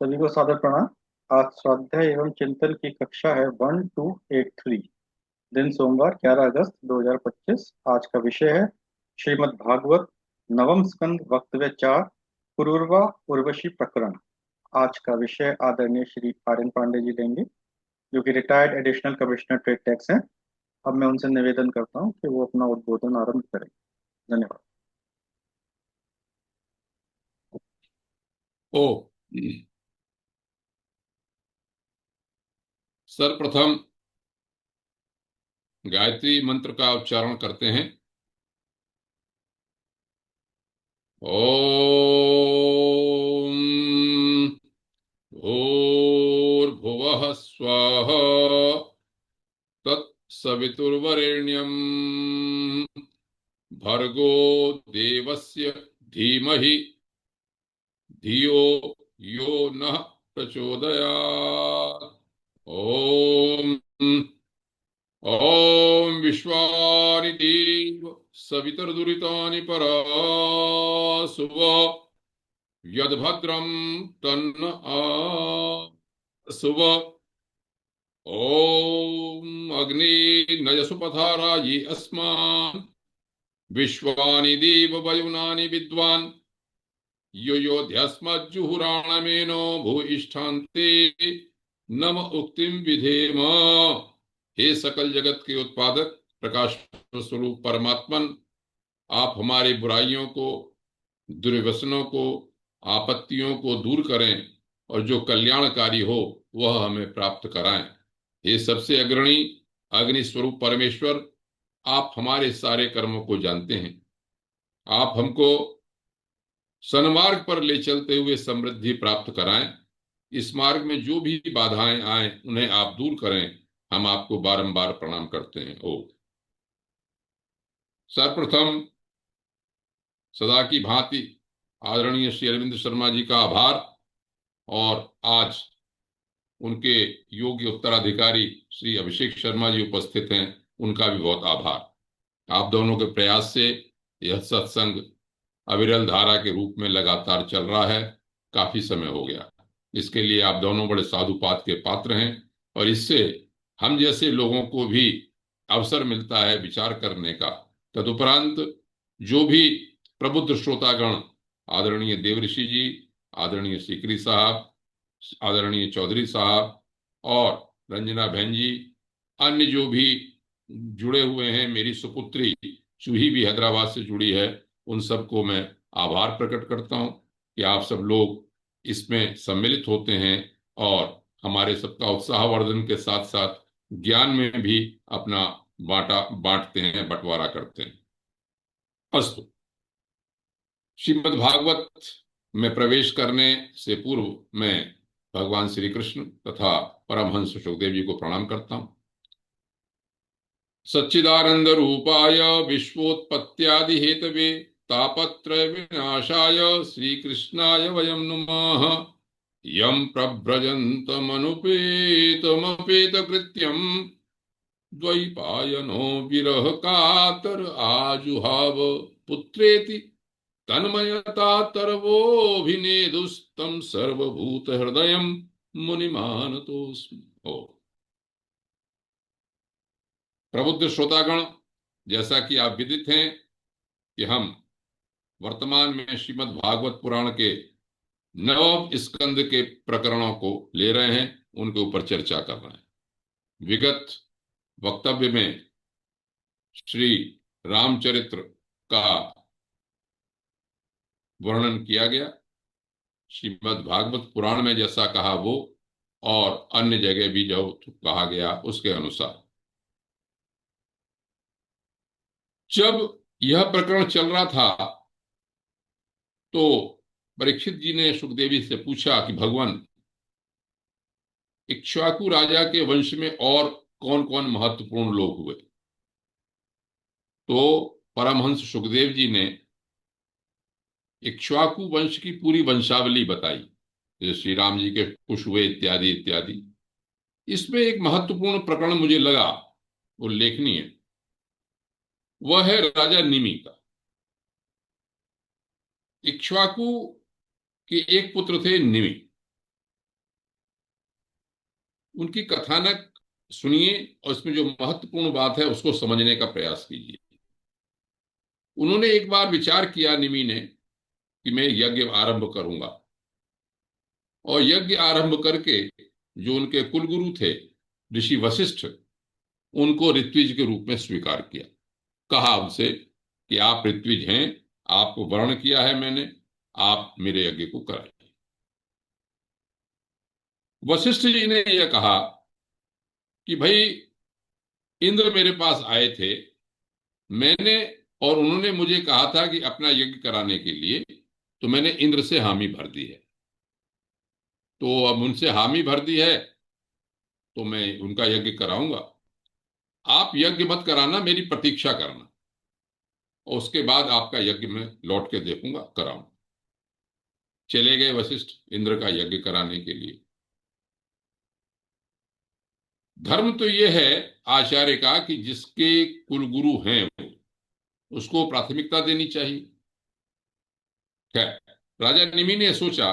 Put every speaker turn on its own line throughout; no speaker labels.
सभी को सादर प्रणाम। आज स्वाध्याय एवं चिंतन की कक्षा है 1283। दिन सोमवार 11 अगस्त 2025। आज का विषय है श्रीमद् भागवत नवम स्कंद वक्तव्य 4, पुरूरवा उर्वशी प्रकरण। आज का विषय आदरणीय श्री आर एन पांडे जी देंगे, जो कि retired additional commissioner trade tax हैं। अब मैं उनसे निवेदन करता हूँ कि वो अपना उद्बोधन आरंभ करें। धन्यवाद।
ओ सर्वप्रथम गायत्री मंत्र का उच्चारण करते हैं। ओम भूर्भुवः स्वः तत्सवितुर्वरेण्यं भर्गो देवस्य धीमहि धियो यो नः प्रचोदयात्। ओम ॐ विश्वानि देव सवितर्दुरितानि परासुव यद्भद्रं तन्न आसुव। ॐ अग्नि नयसुपधारायि अस्मान् विश्वानि देव वयुनानि विद्वान् यो योध्यस्मज्जुहुराणमेनो भूयिष्ठान्ते नम उक्तिम विधेम। हे सकल जगत के उत्पादक प्रकाश स्वरूप परमात्मन, आप हमारी बुराइयों को, दुर्व्यसनों को, आपत्तियों को दूर करें और जो कल्याणकारी हो वह हमें प्राप्त कराएं। हे सबसे अग्रणी अग्नि स्वरूप परमेश्वर, आप हमारे सारे कर्मों को जानते हैं। आप हमको सन्मार्ग पर ले चलते हुए समृद्धि प्राप्त कराएं। इस मार्ग में जो भी बाधाएं आए उन्हें आप दूर करें। हम आपको बारंबार प्रणाम करते हैं। ओ सर्वप्रथम सदा की भांति आदरणीय श्री अरविंद शर्मा जी का आभार, और आज उनके योग्य उत्तराधिकारी श्री अभिषेक शर्मा जी उपस्थित हैं, उनका भी बहुत आभार। आप दोनों के प्रयास से यह सत्संग अविरल धारा के रूप में लगातार चल रहा है। काफी समय हो गया। इसके लिए आप दोनों बड़े साधुपात के पात्र हैं, और इससे हम जैसे लोगों को भी अवसर मिलता है विचार करने का। तदुपरांत जो भी प्रबुद्ध श्रोतागण, आदरणीय देवऋषि जी, आदरणीय सीकरी साहब, आदरणीय चौधरी साहब और रंजना बहन जी, अन्य जो भी जुड़े हुए हैं, मेरी सुपुत्री चूही भी हैदराबाद से जुड़ी है, उन सबको मैं आभार प्रकट करता हूं कि आप सब लोग इसमें सम्मिलित होते हैं और हमारे सबका उत्साहवर्धन के साथ साथ ज्ञान में भी अपना बांटते हैं, बंटवारा करते हैं। अस्तु, श्रीमद् भागवत में प्रवेश करने से पूर्व मैं भगवान श्री कृष्ण तथा परमहंस सुखदेव जी को प्रणाम करता हूं। सच्चिदानंद रूपाय विश्वोत्पत्त्यादि हेतवे तापत्रय विनाशाय श्रीकृष्णाय वयं नुमः। यं प्रव्रजन्तमनुपेतमपेतकृत्यं द्वैपायनो विरह कातर आजुहाव पुत्रेति तन्मयता तरवोऽभिनेदुस्तं सर्वभूत हृदयं मुनिमानतोऽस्मि। ओ प्रबुद्ध श्रोतागण, जैसा कि आप विदित हैं कि हम वर्तमान में श्रीमद् भागवत पुराण के नवम स्कंद के प्रकरणों को ले रहे हैं, उनके ऊपर चर्चा कर रहे हैं। विगत वक्तव्य में श्री रामचरित्र का वर्णन किया गया। श्रीमद् भागवत पुराण में जैसा कहा वो, और अन्य जगह भी जो कहा गया उसके अनुसार। जब यह प्रकरण चल रहा था तो परीक्षित जी ने सुखदेवी से पूछा कि भगवान, इक्ष्वाकु राजा के वंश में और कौन कौन महत्वपूर्ण लोग हुए? तो परमहंस सुखदेव जी ने इक्ष्वाकु वंश की पूरी वंशावली बताई, जैसे श्री राम जी के कुश हुए इत्यादि इत्यादि। इसमें एक महत्वपूर्ण प्रकरण मुझे लगा उल्लेखनीय, वह है राजा निमि का। इक्ष्वाकु के एक पुत्र थे निमि। उनकी कथानक सुनिए और इसमें जो महत्वपूर्ण बात है उसको समझने का प्रयास कीजिए। उन्होंने एक बार विचार किया, निमि ने, कि मैं यज्ञ आरंभ करूंगा। और यज्ञ आरंभ करके जो उनके कुलगुरु थे ऋषि वशिष्ठ, उनको ऋत्विज के रूप में स्वीकार किया। कहा उनसे कि आप ऋत्विज हैं, आपको वर्ण किया है मैंने, आप मेरे यज्ञ को कराइए। वशिष्ठ जी ने यह कहा कि भाई, इंद्र मेरे पास आए थे, मैंने, और उन्होंने मुझे कहा था कि अपना यज्ञ कराने के लिए, तो मैंने इंद्र से हामी भर दी है। तो अब उनसे हामी भर दी है तो मैं उनका यज्ञ कराऊंगा। आप यज्ञ मत कराना, मेरी प्रतीक्षा करना, और उसके बाद आपका यज्ञ मैं लौट के देखूंगा, कराऊंगा। चले गए वशिष्ठ इंद्र का यज्ञ कराने के लिए। धर्म तो यह है आचार्य का कि जिसके कुलगुरु हैं उसको प्राथमिकता देनी चाहिए। खैर, राजा निमि ने सोचा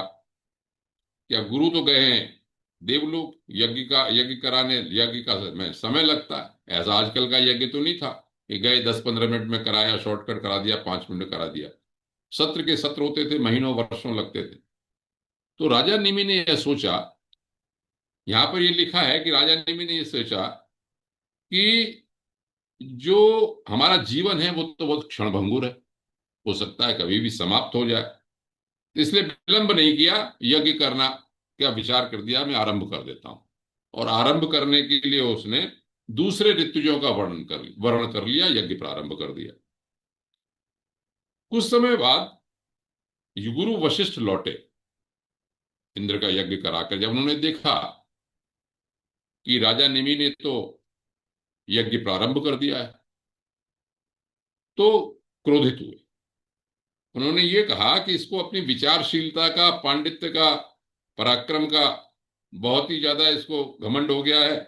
कि अब गुरु तो गए हैं देवलोक, यज्ञ कराने, यज्ञ का में समय लगता है, ऐसा आजकल का यज्ञ तो नहीं था कि गए 10-15 मिनट में कराया, शॉर्टकट करा दिया, 5 मिनट में करा दिया। सत्र के सत्र होते थे, महीनों वर्षों लगते थे। तो राजा निमि ने यह सोचा, यहां पर यह लिखा है कि राजा निमि ने यह सोचा कि जो हमारा जीवन है वो तो बहुत क्षणभंगुर है, हो सकता है कभी भी समाप्त हो जाए। इसलिए विलंब नहीं किया, यज्ञ करना क्या विचार कर दिया, मैं आरंभ कर देता हूं। और आरंभ करने के लिए उसने दूसरे ऋतुजों का वर्ण कर लिया, यज्ञ प्रारंभ कर दिया। कुछ समय बाद गुरु वशिष्ठ लौटे इंद्र का यज्ञ कराकर। जब उन्होंने देखा कि राजा निमि ने तो यज्ञ प्रारंभ कर दिया है, तो क्रोधित हुए। उन्होंने ये कहा कि इसको अपनी विचारशीलता का, पांडित्य का, पराक्रम का बहुत ही ज्यादा इसको घमंड हो गया है,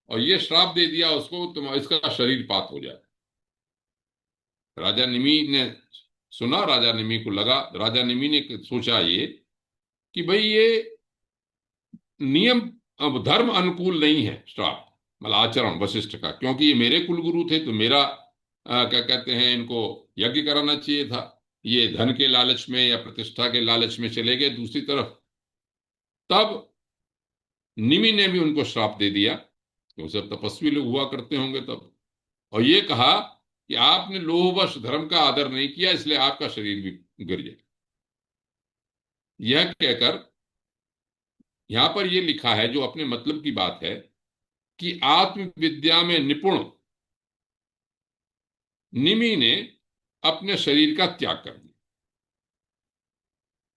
और ये श्राप दे दिया उसको, तुम इसका शरीर पात हो जाए। राजा निमि ने सुना, राजा निमि को लगा, राजा निमि ने सोचा ये कि भाई ये नियम, अब धर्म अनुकूल नहीं है श्राप, मतलब आचरण वशिष्ठ का, क्योंकि ये मेरे कुलगुरु थे, तो मेरा क्या कहते हैं, इनको यज्ञ कराना चाहिए था। ये धन के लालच में या प्रतिष्ठा के लालच में चले गए दूसरी तरफ। तब निमि ने भी उनको श्राप दे दिया, क्योंकि सब तपस्वी लोग हुआ करते होंगे तब, और ये कहा कि आपने लोहवश धर्म का आदर नहीं किया, इसलिए आपका शरीर भी गिर जाए। यह कहकर यहां पर यह लिखा है, जो अपने मतलब की बात है, कि आत्मविद्या में निपुण निमि ने अपने शरीर का त्याग कर दिया।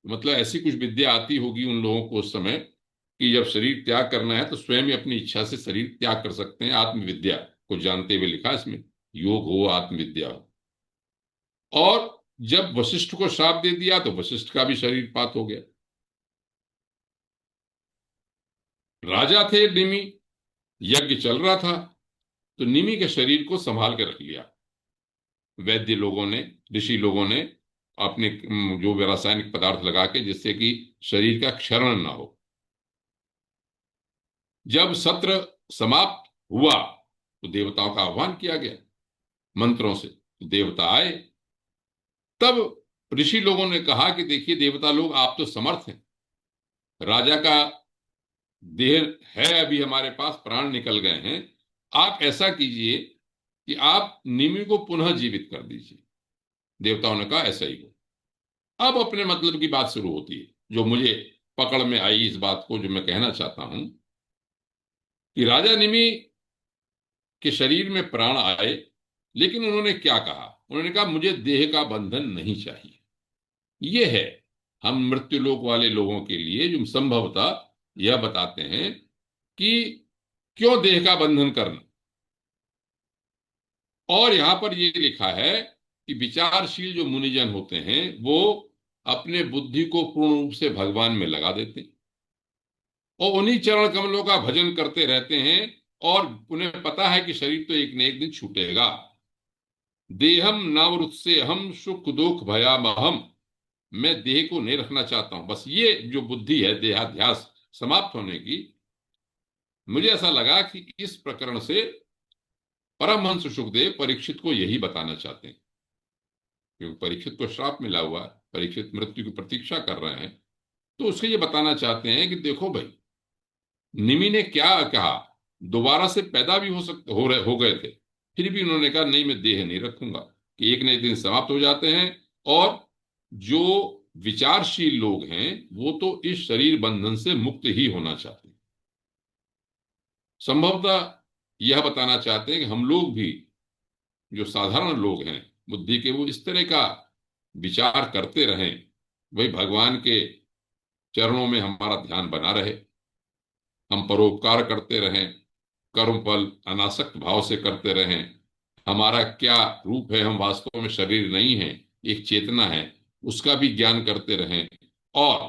मतलब ऐसी कुछ विद्या आती होगी उन लोगों को उस समय कि जब शरीर त्याग करना है तो स्वयं ही अपनी इच्छा से शरीर त्याग कर सकते हैं, आत्मविद्या को जानते हुए लिखा इसमें, योग हो, आत्मविद्या हो। और जब वशिष्ठ को श्राप दे दिया तो वशिष्ठ का भी शरीर पात हो गया। राजा थे निमि, यज्ञ चल रहा था, तो निमि के शरीर को संभाल के रख लिया वैद्य लोगों ने, ऋषि लोगों ने, अपने जो भी रासायनिक पदार्थ लगा के, जिससे कि शरीर का क्षरण ना हो। जब सत्र समाप्त हुआ तो देवताओं का आह्वान किया गया मंत्रों से, तो देवता आए। तब ऋषि लोगों ने कहा कि देखिए देवता लोग, आप तो समर्थ हैं, राजा का देह है अभी हमारे पास, प्राण निकल गए हैं, आप ऐसा कीजिए कि आप निमि को पुनः जीवित कर दीजिए। देवताओं ने कहा ऐसा ही हो। अब अपने मतलब की बात शुरू होती है, जो मुझे पकड़ में आई इस बात को, जो मैं कहना चाहता हूं कि राजा निमि के शरीर में प्राण आए, लेकिन उन्होंने क्या कहा, उन्होंने कहा मुझे देह का बंधन नहीं चाहिए। ये है हम मृत्युलोक वाले लोगों के लिए जो संभवतः यह बताते हैं कि क्यों देह का बंधन करना। और यहां पर यह लिखा है कि विचारशील जो मुनिजन होते हैं वो अपने बुद्धि को पूर्ण रूप से भगवान में लगा देते हैं, और उन्हीं चरण कमलों का भजन करते रहते हैं, और उन्हें पता है कि शरीर तो एक न एक दिन छूटेगा। देहम नवरुत्से हम सुख दुख भयामहम, मैं देह को नहीं रखना चाहता हूं। बस ये जो बुद्धि है देहाध्यास समाप्त होने की, मुझे ऐसा लगा कि इस प्रकरण से परमहंस सुखदेव परीक्षित को यही बताना चाहते हैं, क्योंकि परीक्षित को श्राप मिला हुआ है, परीक्षित मृत्यु की प्रतीक्षा कर रहे हैं। तो उससे ये बताना चाहते हैं कि देखो भाई, निमि ने क्या कहा, दोबारा से पैदा भी हो गए थे, फिर भी उन्होंने कहा नहीं, मैं देह नहीं रखूंगा, कि एक न एक दिन समाप्त हो जाते हैं। और जो विचारशील लोग हैं वो तो इस शरीर बंधन से मुक्त ही होना चाहते हैं। संभवतः यह बताना चाहते हैं कि हम लोग भी, जो साधारण लोग हैं बुद्धि के, वो इस तरह का विचार करते रहें, वही भगवान के चरणों में हमारा ध्यान बना रहे, हम परोपकार करते रहें, कर्म फल अनासक्त भाव से करते रहें। हमारा क्या रूप है, हम वास्तव में शरीर नहीं है, एक चेतना है, उसका भी ज्ञान करते रहें। और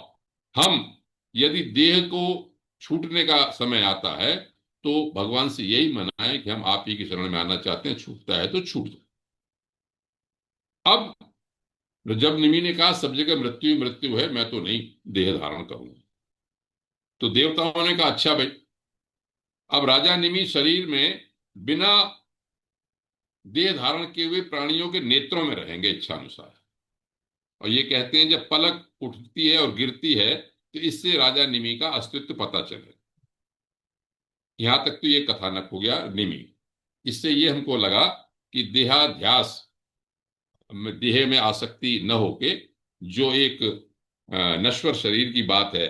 हम यदि देह को छूटने का समय आता है तो भगवान से यही मनाएं कि हम आप ही की शरण में आना चाहते हैं, छूटता है तो छूट जाए। अब जब निमि ने कहा सब जगह मृत्यु ही मृत्यु है, मैं तो नहीं देह धारण करूंगा, तो देवताओं ने कहा अच्छा भाई, अब राजा निमि शरीर में बिना देह धारण किए हुए प्राणियों के नेत्रों में रहेंगे इच्छा अनुसार। और ये कहते हैं जब पलक उठती है और गिरती है तो इससे राजा निमि का अस्तित्व पता चले। यहां तक तो ये कथानक हो गया निमि। इससे ये हमको लगा कि देहाध्यास देह में आसक्ति न होके, जो एक नश्वर शरीर की बात है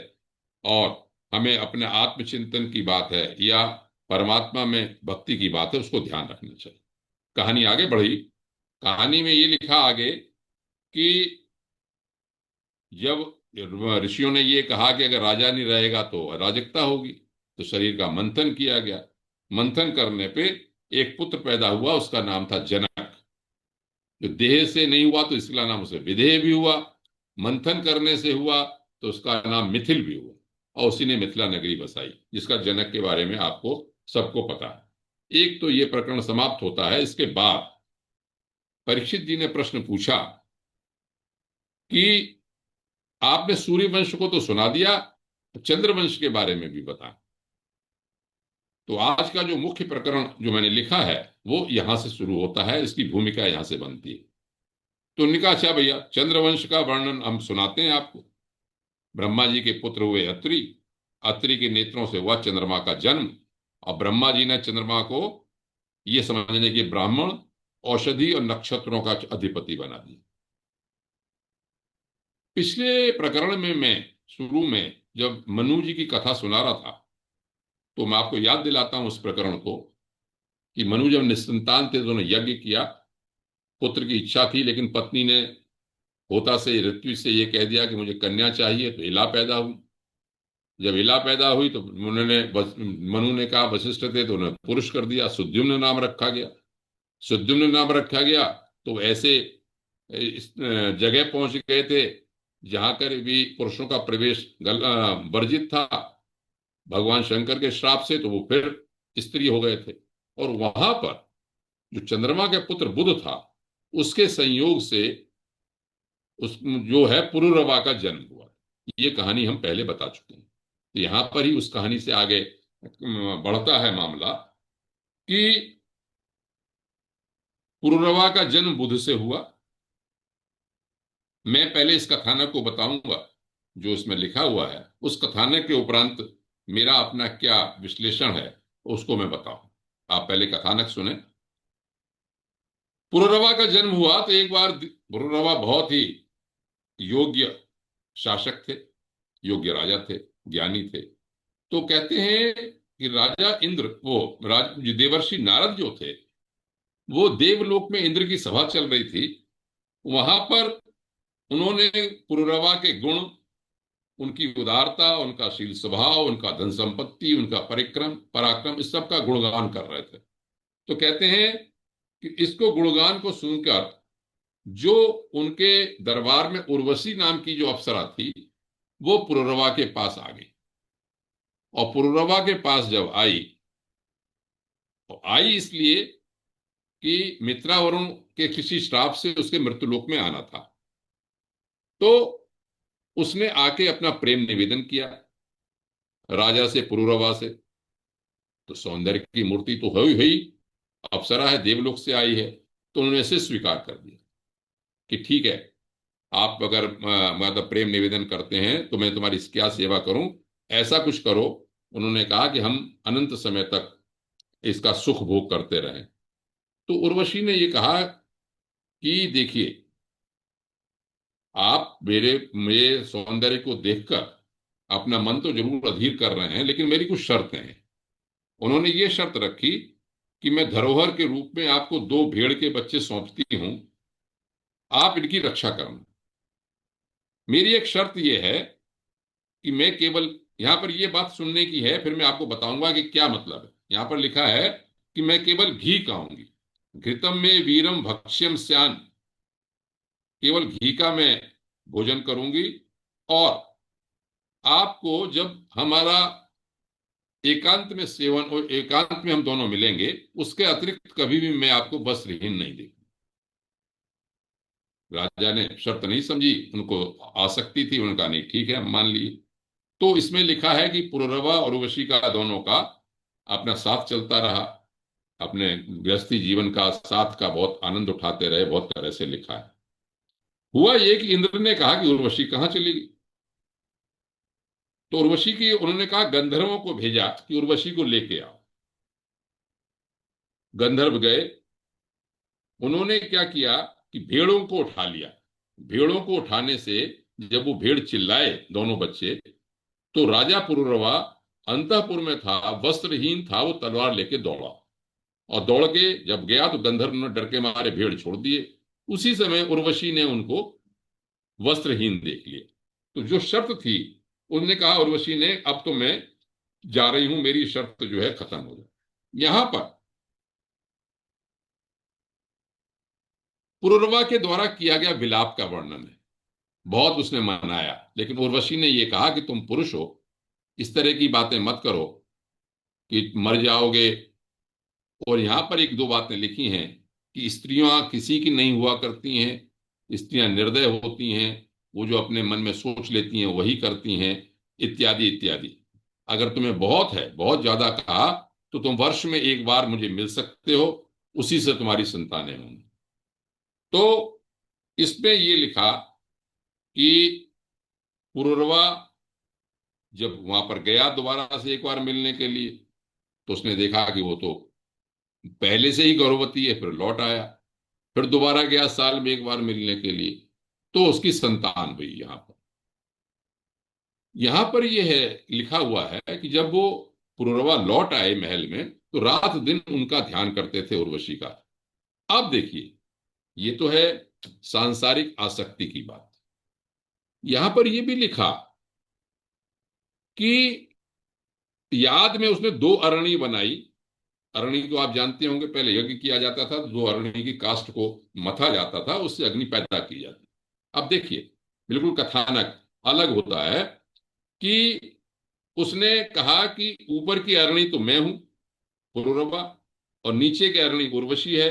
और हमें अपने आत्मचिंतन की बात है या परमात्मा में भक्ति की बात है, उसको ध्यान रखना चाहिए। कहानी आगे बढ़ी। कहानी में ये लिखा आगे कि जब ऋषियों ने ये कहा कि अगर राजा नहीं रहेगा तो अराजकता होगी, तो शरीर का मंथन किया गया। मंथन करने पे एक पुत्र पैदा हुआ, उसका नाम था जनक। जो देह से नहीं हुआ तो इसका नाम उसे विदेह भी हुआ, मंथन करने से हुआ तो उसका नाम मिथिल भी हुआ, और उसी ने मिथिला नगरी बसाई, जिसका जनक के बारे में आपको सबको पता है। एक तो ये प्रकरण समाप्त होता है। इसके बाद परीक्षित जी ने प्रश्न पूछा कि आपने सूर्य वंश को तो सुना दिया, चंद्रवंश के बारे में भी बता। तो आज का जो मुख्य प्रकरण जो मैंने लिखा है वो यहां से शुरू होता है, इसकी भूमिका यहां से बनती है। तो उन्होंने कहा अच्छा भैया, चंद्रवंश का वर्णन हम सुनाते हैं आपको। ब्रह्मा जी के पुत्र हुए अत्रि, अत्रि के नेत्रों से हुआ चंद्रमा का जन्म, और ब्रह्मा जी ने चंद्रमा को यह समझने के ब्राह्मण, औषधि और नक्षत्रों का अधिपति बना दिया। पिछले प्रकरण में मैं शुरू में जब मनु जी की कथा सुना रहा था, तो मैं आपको याद दिलाता हूं उस प्रकरण को, कि मनु जब निसंतान थे तो उन्होंने यज्ञ किया, पुत्र की इच्छा थी, लेकिन पत्नी ने होता से ऋतु से ये कह दिया कि मुझे कन्या चाहिए, तो इला पैदा हुई। जब इला पैदा हुई तो उन्होंने मनु ने कहा, वशिष्ठ थे तो उन्होंने पुरुष कर दिया, सुद्युम्न नाम रखा गया। सुद्युम्न नाम रखा गया तो ऐसे इस जगह पहुंच गए थे जहां कर भी पुरुषों का प्रवेश वर्जित था, भगवान शंकर के श्राप से, तो वो फिर स्त्री हो गए थे। और वहां पर जो चंद्रमा के पुत्र बुध था, उसके संयोग से उस जो है पुरुरवा का जन्म हुआ। ये कहानी हम पहले बता चुके हैं। तो यहां पर ही उस कहानी से आगे बढ़ता है मामला कि पुरुरवा का जन्म बुध से हुआ। मैं पहले इस कथानक को बताऊंगा जो इसमें लिखा हुआ है, उस कथानक के उपरांत मेरा अपना क्या विश्लेषण है उसको मैं बताऊं। आप पहले कथानक सुने। पुरुरवा का जन्म हुआ तो एक बार पुरुरवा बहुत ही योग्य शासक थे, योग्य राजा थे, ज्ञानी थे। तो कहते हैं कि राजा इंद्र, वो देवर्षि नारद जो थे, वो देवलोक में इंद्र की सभा चल रही थी। वहां पर उन्होंने पुरुरवा के गुण, उनकी उदारता, उनका शील स्वभाव, उनका धन संपत्ति, उनका परिक्रम पराक्रम, इस सब का गुणगान कर रहे थे। तो कहते हैं कि इसको गुणगान को सुनकर जो उनके दरबार में उर्वशी नाम की जो अप्सरा थी, वो पुरुरवा के पास आ गई। और पुरुरवा के पास जब आई, तो आई इसलिए कि मित्रा वरुण के किसी श्राप से उसके मृत्युलोक में आना था। तो उसने आके अपना प्रेम निवेदन किया राजा से, पुरुरवा से। तो सौंदर्य की मूर्ति तो हुई अप्सरा है, देवलोक से आई है। तो उन्होंने ऐसे स्वीकार कर दिया कि ठीक है, आप अगर मतलब प्रेम निवेदन करते हैं तो मैं तुम्हारी क्या सेवा करूं, ऐसा कुछ करो। उन्होंने कहा कि हम अनंत समय तक इसका सुख भोग करते रहें। तो उर्वशी ने ये कहा कि देखिए, आप मेरे मेरे सौंदर्य को देखकर अपना मन तो जरूर अधीर कर रहे हैं, लेकिन मेरी कुछ शर्तें हैं। उन्होंने ये शर्त रखी कि मैं धरोहर के रूप में आपको 2 भेड़ के बच्चे सौंपती हूं, आप इनकी रक्षा करना। मेरी एक शर्त यह है कि मैं केवल, यहां पर यह बात सुनने की है, फिर मैं आपको बताऊंगा कि क्या मतलब है। यहां पर लिखा है कि मैं केवल घी खाऊंगी, घृतम में वीरम भक्ष्यम स्यान, केवल घी का मैं भोजन करूंगी। और आपको जब हमारा एकांत में सेवन और एकांत में हम दोनों मिलेंगे, उसके अतिरिक्त कभी भी मैं आपको वस्त्रहीन नहीं देखूंगा। राजा ने शर्त नहीं समझी, उनको आसक्ति थी, उनका नहीं ठीक है, हम मान लिए। तो इसमें लिखा है कि पुररवा और उर्वशी का दोनों का अपना साथ चलता रहा, अपने गृहस्थी जीवन का साथ का बहुत आनंद उठाते रहे, बहुत तरह से लिखा है। हुआ ये कि इंद्र ने कहा कि उर्वशी कहाँ चली गई। तो उर्वशी की उन्होंने कहा, गंधर्वों को भेजा कि उर्वशी को लेके आओ। गंधर्व गए। उन्होंने क्या किया कि भेड़ों को उठा लिया। भेड़ों को उठाने से जब वो भेड़ चिल्लाए दोनों बच्चे, तो राजा पुरुरवा अंतःपुर में था, वस्त्रहीन था, वो तलवार लेके दौड़ा। और दौड़ के जब गया तो गंधर्व ने डर के मारे भेड़ छोड़ दिए। उसी समय उर्वशी ने उनको वस्त्रहीन देख लिया। तो जो शर्त थी, उन्होंने कहा उर्वशी ने, अब तो मैं जा रही हूं, मेरी शर्त जो है खत्म हो जाए। यहां पर पुरुरवा के द्वारा किया गया विलाप का वर्णन है। बहुत उसने मनाया, लेकिन उर्वशी ने यह कहा कि तुम पुरुष हो, इस तरह की बातें मत करो कि मर जाओगे। और यहां पर एक दो बातें लिखी हैं कि स्त्रियां किसी की नहीं हुआ करती हैं, स्त्रियां निर्दय होती हैं, वो जो अपने मन में सोच लेती हैं वही करती हैं, इत्यादि इत्यादि। अगर तुम्हें बहुत है, बहुत ज्यादा कहा, तो तुम वर्ष में एक बार मुझे मिल सकते हो, उसी से तुम्हारी संतानें होंगी। तो इसमें ये लिखा कि पुरुरवा जब वहां पर गया दोबारा से एक बार मिलने के लिए, तो उसने देखा कि वो तो पहले से ही गर्भवती है। फिर लौट आया, फिर दोबारा गया साल में एक बार मिलने के लिए, तो उसकी संतान हुई। यहां पर यह है, लिखा हुआ है कि जब वो पुररवा लौट आए महल में, तो रात दिन उनका ध्यान करते थे उर्वशी का। अब देखिए, ये तो है सांसारिक आसक्ति की बात। यहां पर यह भी लिखा कि याद में उसने 2 अरणी बनाई। अरणी को आप जानते होंगे, पहले यज्ञ किया जाता था, 2 अरणी की काष्ठ को मथा जाता था, उससे अग्नि पैदा की जाती। अब देखिए, बिल्कुल कथानक अलग होता है कि उसने कहा कि ऊपर की अरणी तो मैं हूं, पुरुरवा, और नीचे की अरणी उर्वशी है।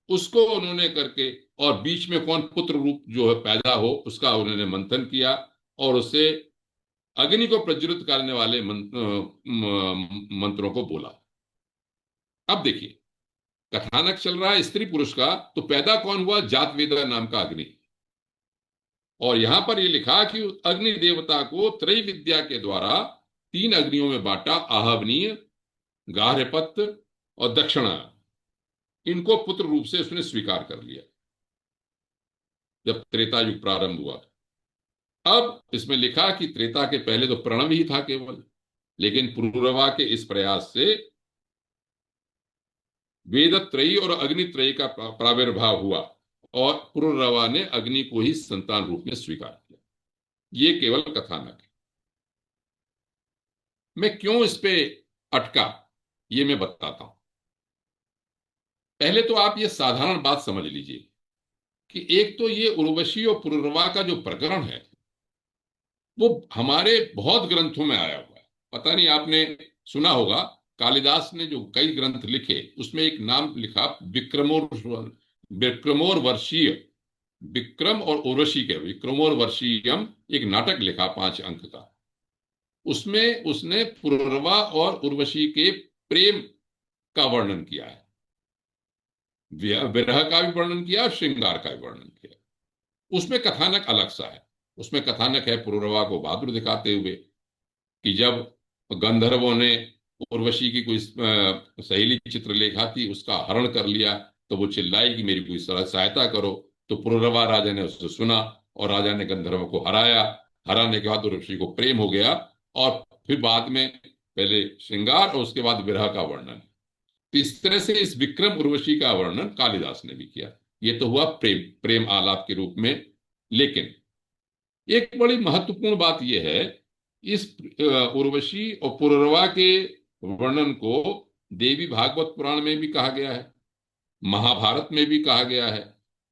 उसको उन्होंने करके, और बीच में कौन पुत्र रूप जो है पैदा हो, उसका उन्होंने मंथन किया, और उससे अग्नि को प्रज्वलित करने वाले मंत्रों को बोला। अब देखिए, कथानक चल रहा है स्त्री पुरुष का, तो पैदा कौन हुआ? जात वेदा नाम का अग्नि। और यहां पर यह लिखा कि अग्नि देवता को त्रय विद्या के द्वारा 3 अग्नियों में बांटा, आहवनीय, गार्हपत्य और दक्षिणा। इनको पुत्र रूप से उसने स्वीकार कर लिया जब त्रेता युग प्रारंभ हुआ। अब इसमें लिखा कि त्रेता के पहले तो प्रणव ही था केवल, लेकिन पुरुरवा के इस प्रयास से वेदत्रयी और अग्नित्रयी का प्राविर्भाव हुआ, और पुरुरवा ने अग्नि को ही संतान रूप में स्वीकार किया। ये केवल कथानक है। मैं क्यों इस पे अटका, ये मैं बताता हूं। पहले तो आप ये साधारण बात समझ लीजिए कि एक तो ये उर्वशी और पुरुरवा का जो प्रकरण है, वो हमारे बहुत ग्रंथों में आया हुआ है। पता नहीं आपने सुना होगा, कालिदास ने जो कई ग्रंथ लिखे, उसमें एक नाम लिखा विक्रमोर, विक्रमोर वर्षीय, विक्रम और उर्वशी के विक्रमोर वर्षीयम, एक नाटक लिखा 5 अंक का। उसमें उसने पुरुरवा और उर्वशी के प्रेम का वर्णन किया है, विरह का भी वर्णन किया और श्रृंगार का भी वर्णन किया। उसमें कथानक अलग सा है। उसमें कथानक है पुरुरवा को बहादुर दिखाते हुए कि जब गंधर्वों ने उर्वशी की कोई सहेली चित्रलेखा थी, उसका हरण कर लिया, तो वो चिल्लाई कि मेरी कोई सहायता करो। तो पुरुरवा राजा ने उससे सुना और राजा ने गंधर्व को हराया। हराने के बाद उर्वशी को प्रेम हो गया, और फिर बाद में पहले श्रृंगार और उसके बाद विरह का वर्णन। तो इस तरह से इस विक्रम उर्वशी का वर्णन कालिदास ने भी किया। ये तो हुआ प्रेम प्रेम आलाप के रूप में। लेकिन एक बड़ी महत्वपूर्ण बात यह है, इस उर्वशी और पुररवा के वर्णन को देवी भागवत पुराण में भी कहा गया है, महाभारत में भी कहा गया है,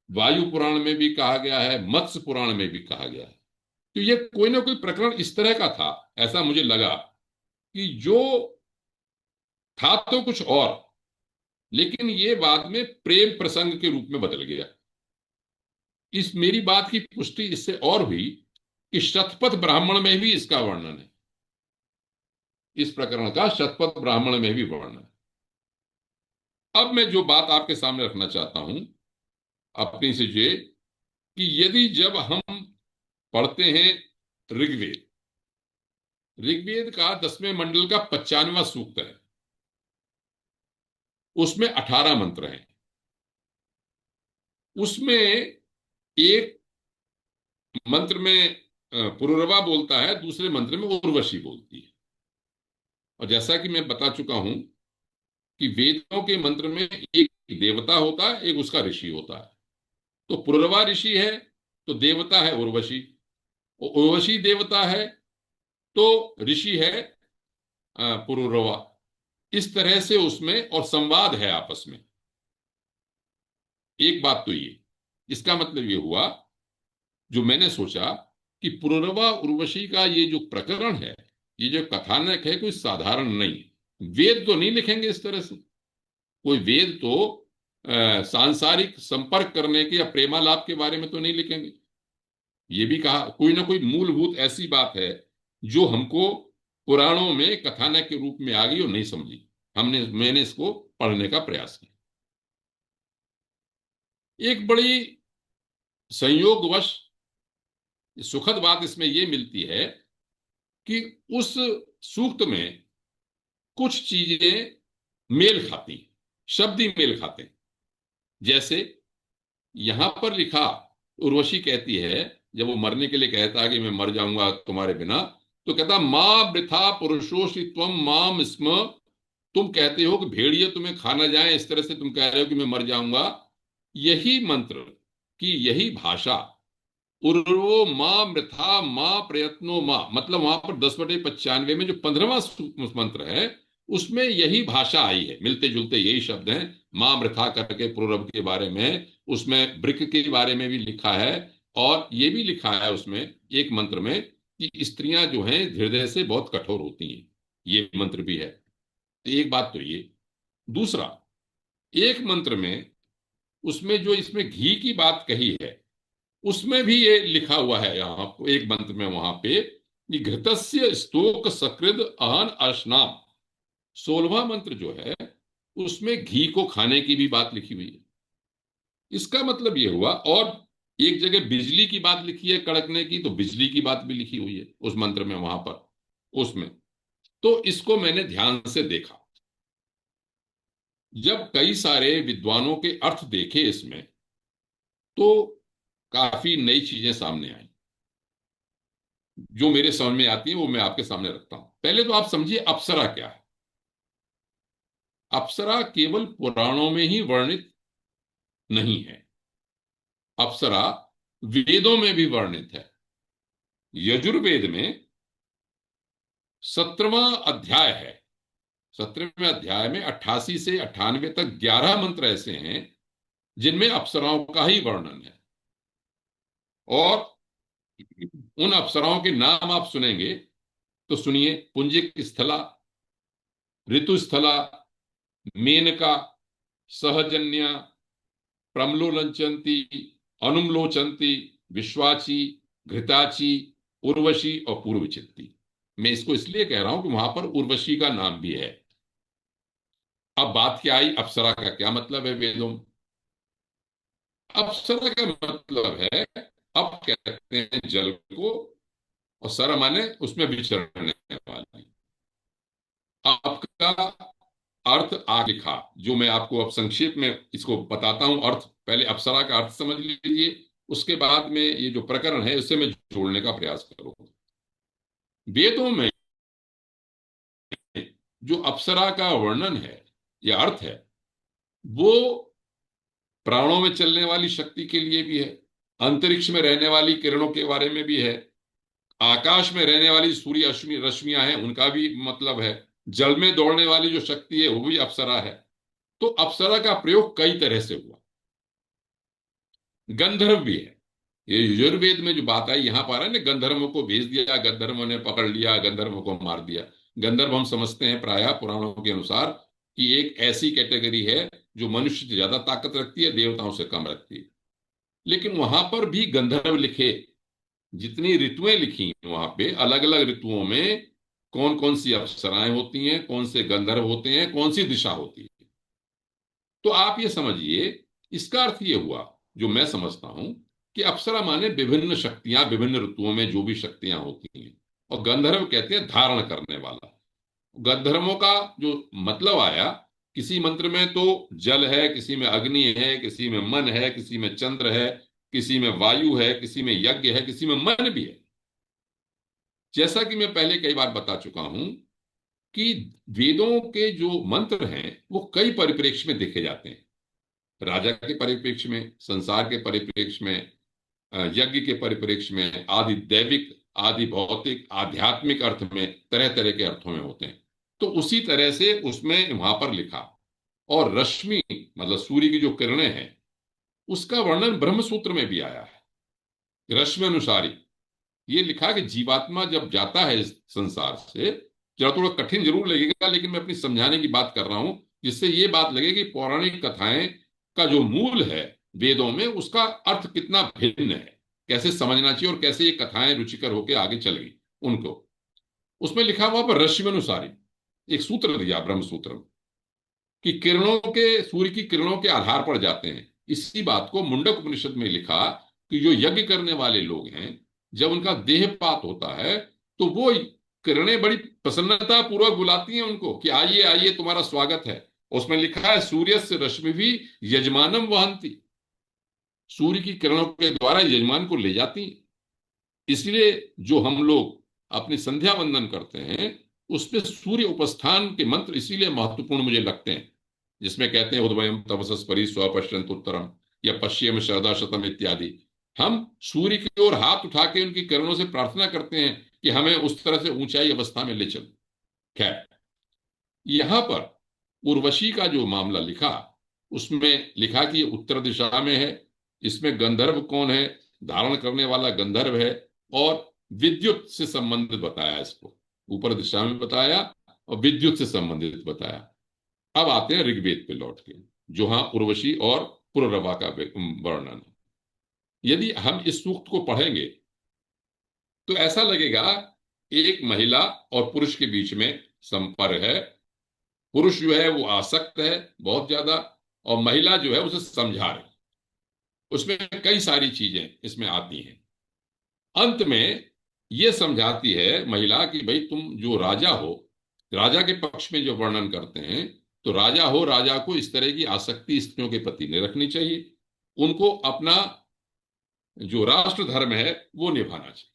वायु पुराण में भी कहा गया है, मत्स्य पुराण में भी कहा गया है। तो ये कोई ना कोई प्रकरण इस तरह का था, ऐसा मुझे लगा कि जो था तो कुछ और, लेकिन ये बाद में प्रेम प्रसंग के रूप में बदल गया। इस मेरी बात की पुष्टि इससे और हुई कि शतपथ ब्राह्मण में भी इसका वर्णन है। इस प्रकरण का शतपथ ब्राह्मण में भी वर्णन है। अब मैं जो बात आपके सामने रखना चाहता हूं अपनी से, ये कि यदि जब हम पढ़ते हैं ऋग्वेद, ऋग्वेद का 10वें मंडल का 95वां सूक्त है, उसमें 18 मंत्र हैं। उसमें एक मंत्र में पुरुरवा बोलता है, दूसरे मंत्र में उर्वशी बोलती है। और जैसा कि मैं बता चुका हूं कि वेदों के मंत्र में एक देवता होता है, एक उसका ऋषि होता है। तो पुरुरवा ऋषि है, तो देवता है उर्वशी, और उर्वशी देवता है, तो ऋषि है पुरुरवा। इस तरह से उसमें और संवाद है आपस में। एक बात तो ये, इसका मतलब ये हुआ, जो मैंने सोचा कि पुरुरवा उर्वशी का ये जो प्रकरण है, ये जो कथानक है, कोई साधारण नहीं है। वेद तो नहीं लिखेंगे इस तरह से। कोई वेद तो सांसारिक संपर्क करने के या प्रेमालाप के बारे में तो नहीं लिखेंगे। ये भी कहा कोई ना कोई मूलभूत ऐसी बात है जो हमको पुराणों में कथानक के रूप में आ गई और नहीं समझी। मैंने इसको पढ़ने का प्रयास किया। एक बड़ी संयोगवश सुखद बात इसमें यह मिलती है कि उस सूक्त में कुछ चीजें मेल खाती, शब्द ही मेल खाते। जैसे यहां पर लिखा, उर्वशी कहती है, जब वो मरने के लिए कहता है कि मैं मर जाऊंगा तुम्हारे बिना, तो कहता मां वृथा पुरुषोषि त्वम माम स्म। तुम कहते हो कि भेड़िए तुम्हें खा ना जाए, इस तरह से तुम कह रहे हो कि मैं मर जाऊंगा। यही मंत्र की यही भाषा, उर्वो मां मृथा मां प्रयत्नो मां, मतलब वहां पर 10/95 में जो 15वां मंत्र है, उसमें यही भाषा आई है, मिलते जुलते यही शब्द हैं। मां मृथा करके पूर्व के बारे में, उसमें वृक के बारे में भी लिखा है, और ये भी लिखा है उसमें एक मंत्र में कि स्त्रियां जो हैं हृदय से बहुत कठोर होती हैं। ये मंत्र भी है। तो एक बात तो ये। दूसरा, एक मंत्र में उसमें जो इसमें घी की बात कही है, उसमें भी ये लिखा हुआ है यहां एक मंत्र में, वहां पे कि घृतस्य स्तोक सकृद अहन अश्नाम। 16वां मंत्र जो है, उसमें घी को खाने की भी बात लिखी हुई है। इसका मतलब ये हुआ, और एक जगह बिजली की बात लिखी है कड़कने की, तो बिजली की बात भी लिखी हुई है उस मंत्र में वहां पर उसमें। तो इसको मैंने ध्यान से देखा। जब कई सारे विद्वानों के अर्थ देखे इसमें, तो काफी नई चीजें सामने आई। जो मेरे समझ में आती है वो मैं आपके सामने रखता हूं। पहले तो आप समझिए अप्सरा क्या है। अप्सरा केवल पुराणों में ही वर्णित नहीं है, अप्सरा वेदों में भी वर्णित है। यजुर्वेद में 17वां अध्याय है। 17वें अध्याय में 88 से 98 तक 11 मंत्र ऐसे हैं जिनमें अप्सराओं का ही वर्णन है। और उन अप्सराओं के नाम आप सुनेंगे तो सुनिए, पुंजिक स्थला, ऋतुस्थला, मेनका, सहजन्या, प्रमलोलंचंती, अनुमलोचंती, विश्वाची, घृताची, उर्वशी और पूर्वचित्ती। मैं इसको इसलिए कह रहा हूं कि वहां पर उर्वशी का नाम भी है। अब बात क्या आई, अप्सरा का क्या मतलब है वेदों में? अप्सरा का मतलब है, अब कहते हैं जल को, और सर माने उसमें विचरने वाली। आपका अर्थ आ लिखा, जो मैं आपको अब संक्षेप में इसको बताता हूं अर्थ। पहले अप्सरा का अर्थ समझ लीजिए, उसके बाद में ये जो प्रकरण है उससे मैं जोड़ने का प्रयास करूंगा। वेदों में जो अप्सरा का वर्णन है या अर्थ है, वो प्राणों में चलने वाली शक्ति के लिए भी है, अंतरिक्ष में रहने वाली किरणों के बारे में भी है, आकाश में रहने वाली सूर्य रश्मियां हैं उनका भी मतलब है, जल में दौड़ने वाली जो शक्ति है वो भी अप्सरा है। तो अप्सरा का प्रयोग कई तरह से हुआ। गंधर्व भी है। ये यजुर्वेद में जो बात आई यहां पर है ना, गंधर्वों को भेज दिया, गंधर्वों ने पकड़ लिया, गंधर्वों को मार दिया। गंधर्व हम समझते हैं प्रायः पुराणों के अनुसार कि एक ऐसी कैटेगरी है जो मनुष्य से ज्यादा ताकत रखती है, देवताओं से कम रखती है। लेकिन वहां पर भी गंधर्व लिखे, जितनी ऋतुएं लिखी वहां पे, अलग अलग ऋतुओं में कौन कौन सी अप्सराएं होती हैं, कौन से गंधर्व होते हैं, कौन सी दिशा होती है। तो आप ये समझिए, इसका अर्थ ये हुआ, जो मैं समझता हूं, कि अप्सरा माने विभिन्न शक्तियां, विभिन्न ऋतुओं में जो भी शक्तियां होती हैं। और गंधर्व कहते हैं धारण करने वाला। गंधर्वों का जो मतलब आया, किसी मंत्र में तो जल है, किसी में अग्नि है, किसी में मन है, किसी में चंद्र है, किसी में वायु है, किसी में यज्ञ है, किसी में मन भी है। जैसा कि मैं पहले कई बार बता चुका हूं कि वेदों के जो मंत्र हैं वो कई परिप्रेक्ष्य में देखे जाते हैं। राजा के परिप्रेक्ष्य में, संसार के परिप्रेक्ष्य में, यज्ञ के परिप्रेक्ष्य में, आदि दैविक, आदि भौतिक, आध्यात्मिक अर्थ में, तरह तरह के अर्थों में होते हैं। तो उसी तरह से उसमें वहां पर लिखा। और रश्मि मतलब सूर्य की जो किरणें हैं, उसका वर्णन ब्रह्मसूत्र में भी आया है, रश्मि अनुसारी। ये लिखा कि जीवात्मा जब जाता है इस संसार से, जरा थोड़ा कठिन जरूर लगेगा लेकिन मैं अपनी समझाने की बात कर रहा हूं, जिससे ये बात लगे कि पौराणिक कथाएं का जो मूल है वेदों में, उसका अर्थ कितना भिन्न है, कैसे समझना चाहिए और कैसे ये कथाएं रुचिकर होकर आगे चलेगी उनको। उसमें लिखा हुआ पर रश्मि अनुसारी, एक सूत्र दिया ब्रह्म सूत्र में, कि किरणों के, सूर्य की किरणों के आधार पर जाते हैं। इसी बात को मुंडक उपनिषद में लिखा कि जो यज्ञ करने वाले लोग हैं, जब उनका देहपात होता है तो वो किरणें बड़ी प्रसन्नता पूर्वक बुलाती हैं उनको कि आइए आइए, तुम्हारा स्वागत है। उसमें लिखा है सूर्य से रश्मि भी यजमानम वहंती, सूर्य की किरणों के द्वारा यजमान को ले जाती हैं। इसलिए जो हम लोग अपनी संध्या वंदन करते हैं, उसमें सूर्य उपस्थान के मंत्र इसीलिए महत्वपूर्ण मुझे लगते हैं, जिसमें कहते हैं उद्वयम तमसस्परि स्वपश्यंत उत्तरम, या पश्चिम शरदा शतम इत्यादि। हम सूर्य की ओर हाथ उठा के उनकी किरणों से प्रार्थना करते हैं कि हमें उस तरह से ऊंचाई अवस्था में ले चलो। खैर, यहां पर उर्वशी का जो मामला लिखा, उसमें लिखा कि ये उत्तर दिशा में है। इसमें गंधर्व कौन है? धारण करने वाला गंधर्व है। और विद्युत से संबंधित बताया इसको, ऊपर दिशा में बताया और विद्युत से संबंधित बताया। अब आते हैं ऋग्वेद पे लौट के, जो हाँ उर्वशी और पुररवा का वर्णन है। यदि हम इस सूक्त को पढ़ेंगे तो ऐसा लगेगा एक महिला और पुरुष के बीच में संपर्क है। पुरुष जो है वो आसक्त है बहुत ज्यादा, और महिला जो है उसे समझा रही। उसमें कई सारी चीजें इसमें आती हैं। अंत में ये समझाती है महिला कि भाई तुम जो राजा हो, राजा के पक्ष में जो वर्णन करते हैं, तो राजा हो, राजा को इस तरह की आसक्ति स्त्रियों के प्रति नहीं रखनी चाहिए, उनको अपना जो राष्ट्र धर्म है वो निभाना चाहिए।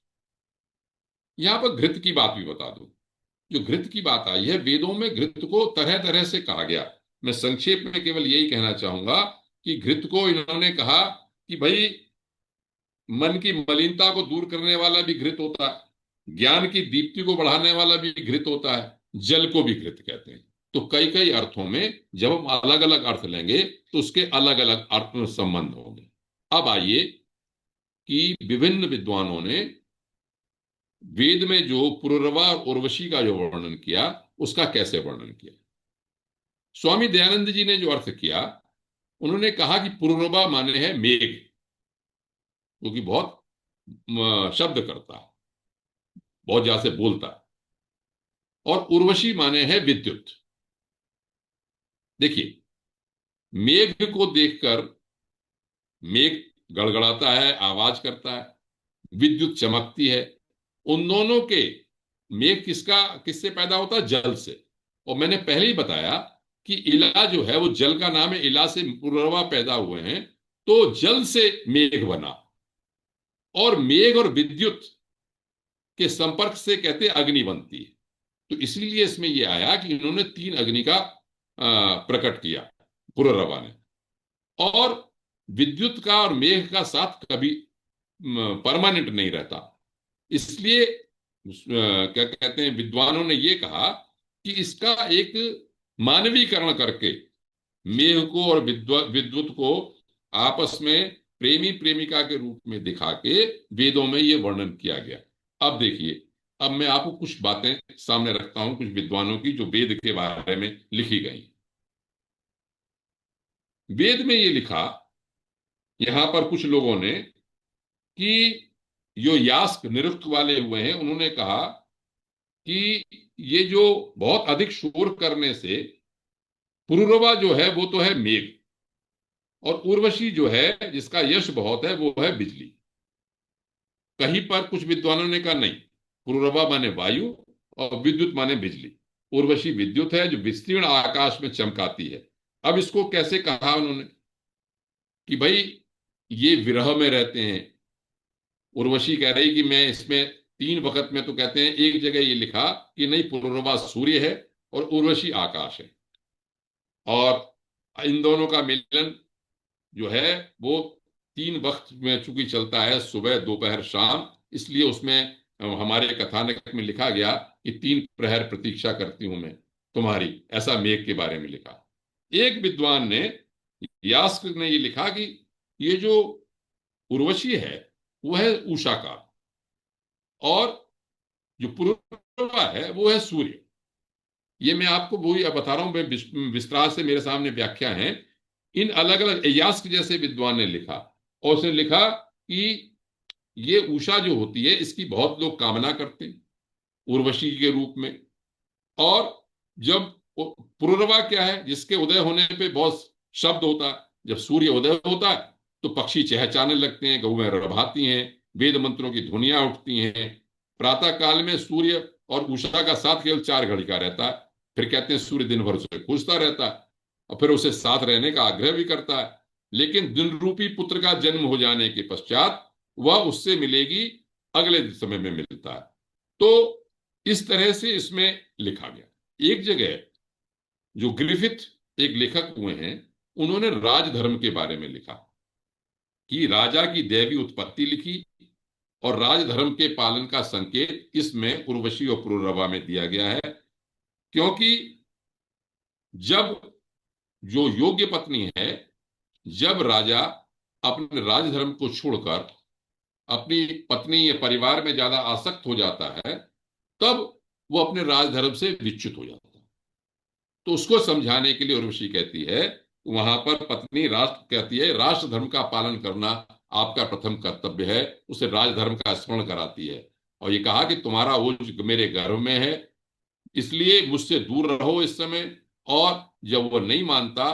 यहां पर घृत की बात भी बता दूं। जो घृत की बात आई है, वेदों में घृत को तरह तरह से कहा गया। मैं संक्षेप में केवल यही कहना चाहूंगा कि घृत को इन्होंने कहा कि भाई मन की मलिनता को दूर करने वाला भी घृत होता है, ज्ञान की दीप्ति को बढ़ाने वाला भी घृत होता है, जल को भी घृत कहते हैं। तो कई कई अर्थों में जब हम अलग अलग अर्थ लेंगे तो उसके अलग अलग अर्थ में संबंध होंगे। अब आइए कि विभिन्न विद्वानों ने वेद में जो पुरुरवा और उर्वशी का जो वर्णन किया, उसका कैसे वर्णन किया। स्वामी दयानंद जी ने जो अर्थ किया, उन्होंने कहा कि पुरुरवा माने है मेघ, क्योंकि बहुत शब्द करता है, बहुत ज्यादा से बोलता है। और उर्वशी माने है विद्युत। देखिए, मेघ को देखकर मेघ गड़गड़ाता है, आवाज करता है, विद्युत चमकती है। उन दोनों के मेघ किससे पैदा होता है? जल से। और मैंने पहले ही बताया कि इला जो है वो जल का नाम है, इला से पुनर्वा पैदा हुए हैं, तो जल से मेघ बना। और मेघ और विद्युत के संपर्क से कहते हैं अग्नि बनती है। तो इसीलिए इसमें यह आया कि इन्होंने तीन अग्नि का प्रकट किया, पुररवा ने। और विद्युत का और मेघ का साथ कभी परमानेंट नहीं रहता। इसलिए क्या कहते हैं, विद्वानों ने यह कहा कि इसका एक मानवीकरण करके मेघ को और विद्युत को आपस में प्रेमी प्रेमिका के रूप में दिखा के वेदों में यह वर्णन किया गया। अब देखिए, अब मैं आपको कुछ बातें सामने रखता हूं, कुछ विद्वानों की जो वेद के बारे में लिखी गई। वेद में ये लिखा, यहां पर कुछ लोगों ने, कि जो यास्क निरुक्त वाले हुए हैं, उन्होंने कहा कि ये जो बहुत अधिक शोर करने से पुरुरवा जो है वो तो है मेघ, और उर्वशी जो है जिसका यश बहुत है वो है बिजली। कहीं पर कुछ विद्वानों ने कहा नहीं, पुरुरवा माने वायु और विद्युत माने बिजली। उर्वशी विद्युत है जो विस्तीर्ण आकाश में चमकाती है। अब इसको कैसे कहा उन्होंने कि भाई ये विरह में रहते हैं। उर्वशी कह रही कि मैं इसमें तीन वक्त में, तो कहते हैं एक जगह ये लिखा कि नहीं, पुनर्वा सूर्य है और उर्वशी आकाश है। और इन दोनों का मिलन जो है वो तीन वक्त में चूंकि चलता है, सुबह दोपहर शाम, इसलिए उसमें हमारे कथानक में लिखा गया कि तीन प्रहर प्रतीक्षा करती हूं मैं तुम्हारी, ऐसा मेघ के बारे में लिखा। एक विद्वान ने, यास्क ने ये लिखा कि ये जो उर्वशी है वो है उषा का, और जो पूर्वा है वो है सूर्य। ये मैं आपको वही बता रहा हूं, मैं विस्तार से, मेरे सामने व्याख्या है। इन अलग अलग यास्क जैसे विद्वान ने लिखा, और उसने लिखा कि ये उषा जो होती है इसकी बहुत लोग कामना करते हैं उर्वशी के रूप में। और जब पुनर्वा क्या है, जिसके उदय होने पे बहुत शब्द होता है, जब सूर्य उदय होता है तो पक्षी चहचहाने लगते हैं, गौएं रभाती हैं, वेद मंत्रों की ध्वनियां उठती हैं। प्रातः काल में सूर्य और उषा का साथ केवल 4 घड़ी का रहता है। फिर कहते हैं सूर्य दिन भर उसे पूजता रहता है और फिर उसे साथ रहने का आग्रह भी करता है। लेकिन दिन रूपी पुत्र का जन्म हो जाने के पश्चात वह उससे मिलेगी, अगले समय में मिलता है। तो इस तरह से इसमें लिखा गया। एक जगह जो ग्रिफिथ एक लेखक हुए हैं, उन्होंने राजधर्म के बारे में लिखा कि राजा की दैवी उत्पत्ति लिखी, और राजधर्म के पालन का संकेत इसमें उर्वशी और पुरुरवा में दिया गया है। क्योंकि जब जो योग्य पत्नी है, जब राजा अपने राजधर्म को छोड़कर अपनी पत्नी या परिवार में ज्यादा आसक्त हो जाता है, तब वो अपने राजधर्म से विच्युत हो जाता है। तो उसको समझाने के लिए उर्वशी कहती है, वहां पर पत्नी राष्ट्र कहती है, राष्ट्र धर्म का पालन करना आपका प्रथम कर्तव्य है। उसे राजधर्म का स्मरण कराती है और ये कहा कि तुम्हारा ओज मेरे गर्भ में है, इसलिए मुझसे दूर रहो इस समय। और जब वो नहीं मानता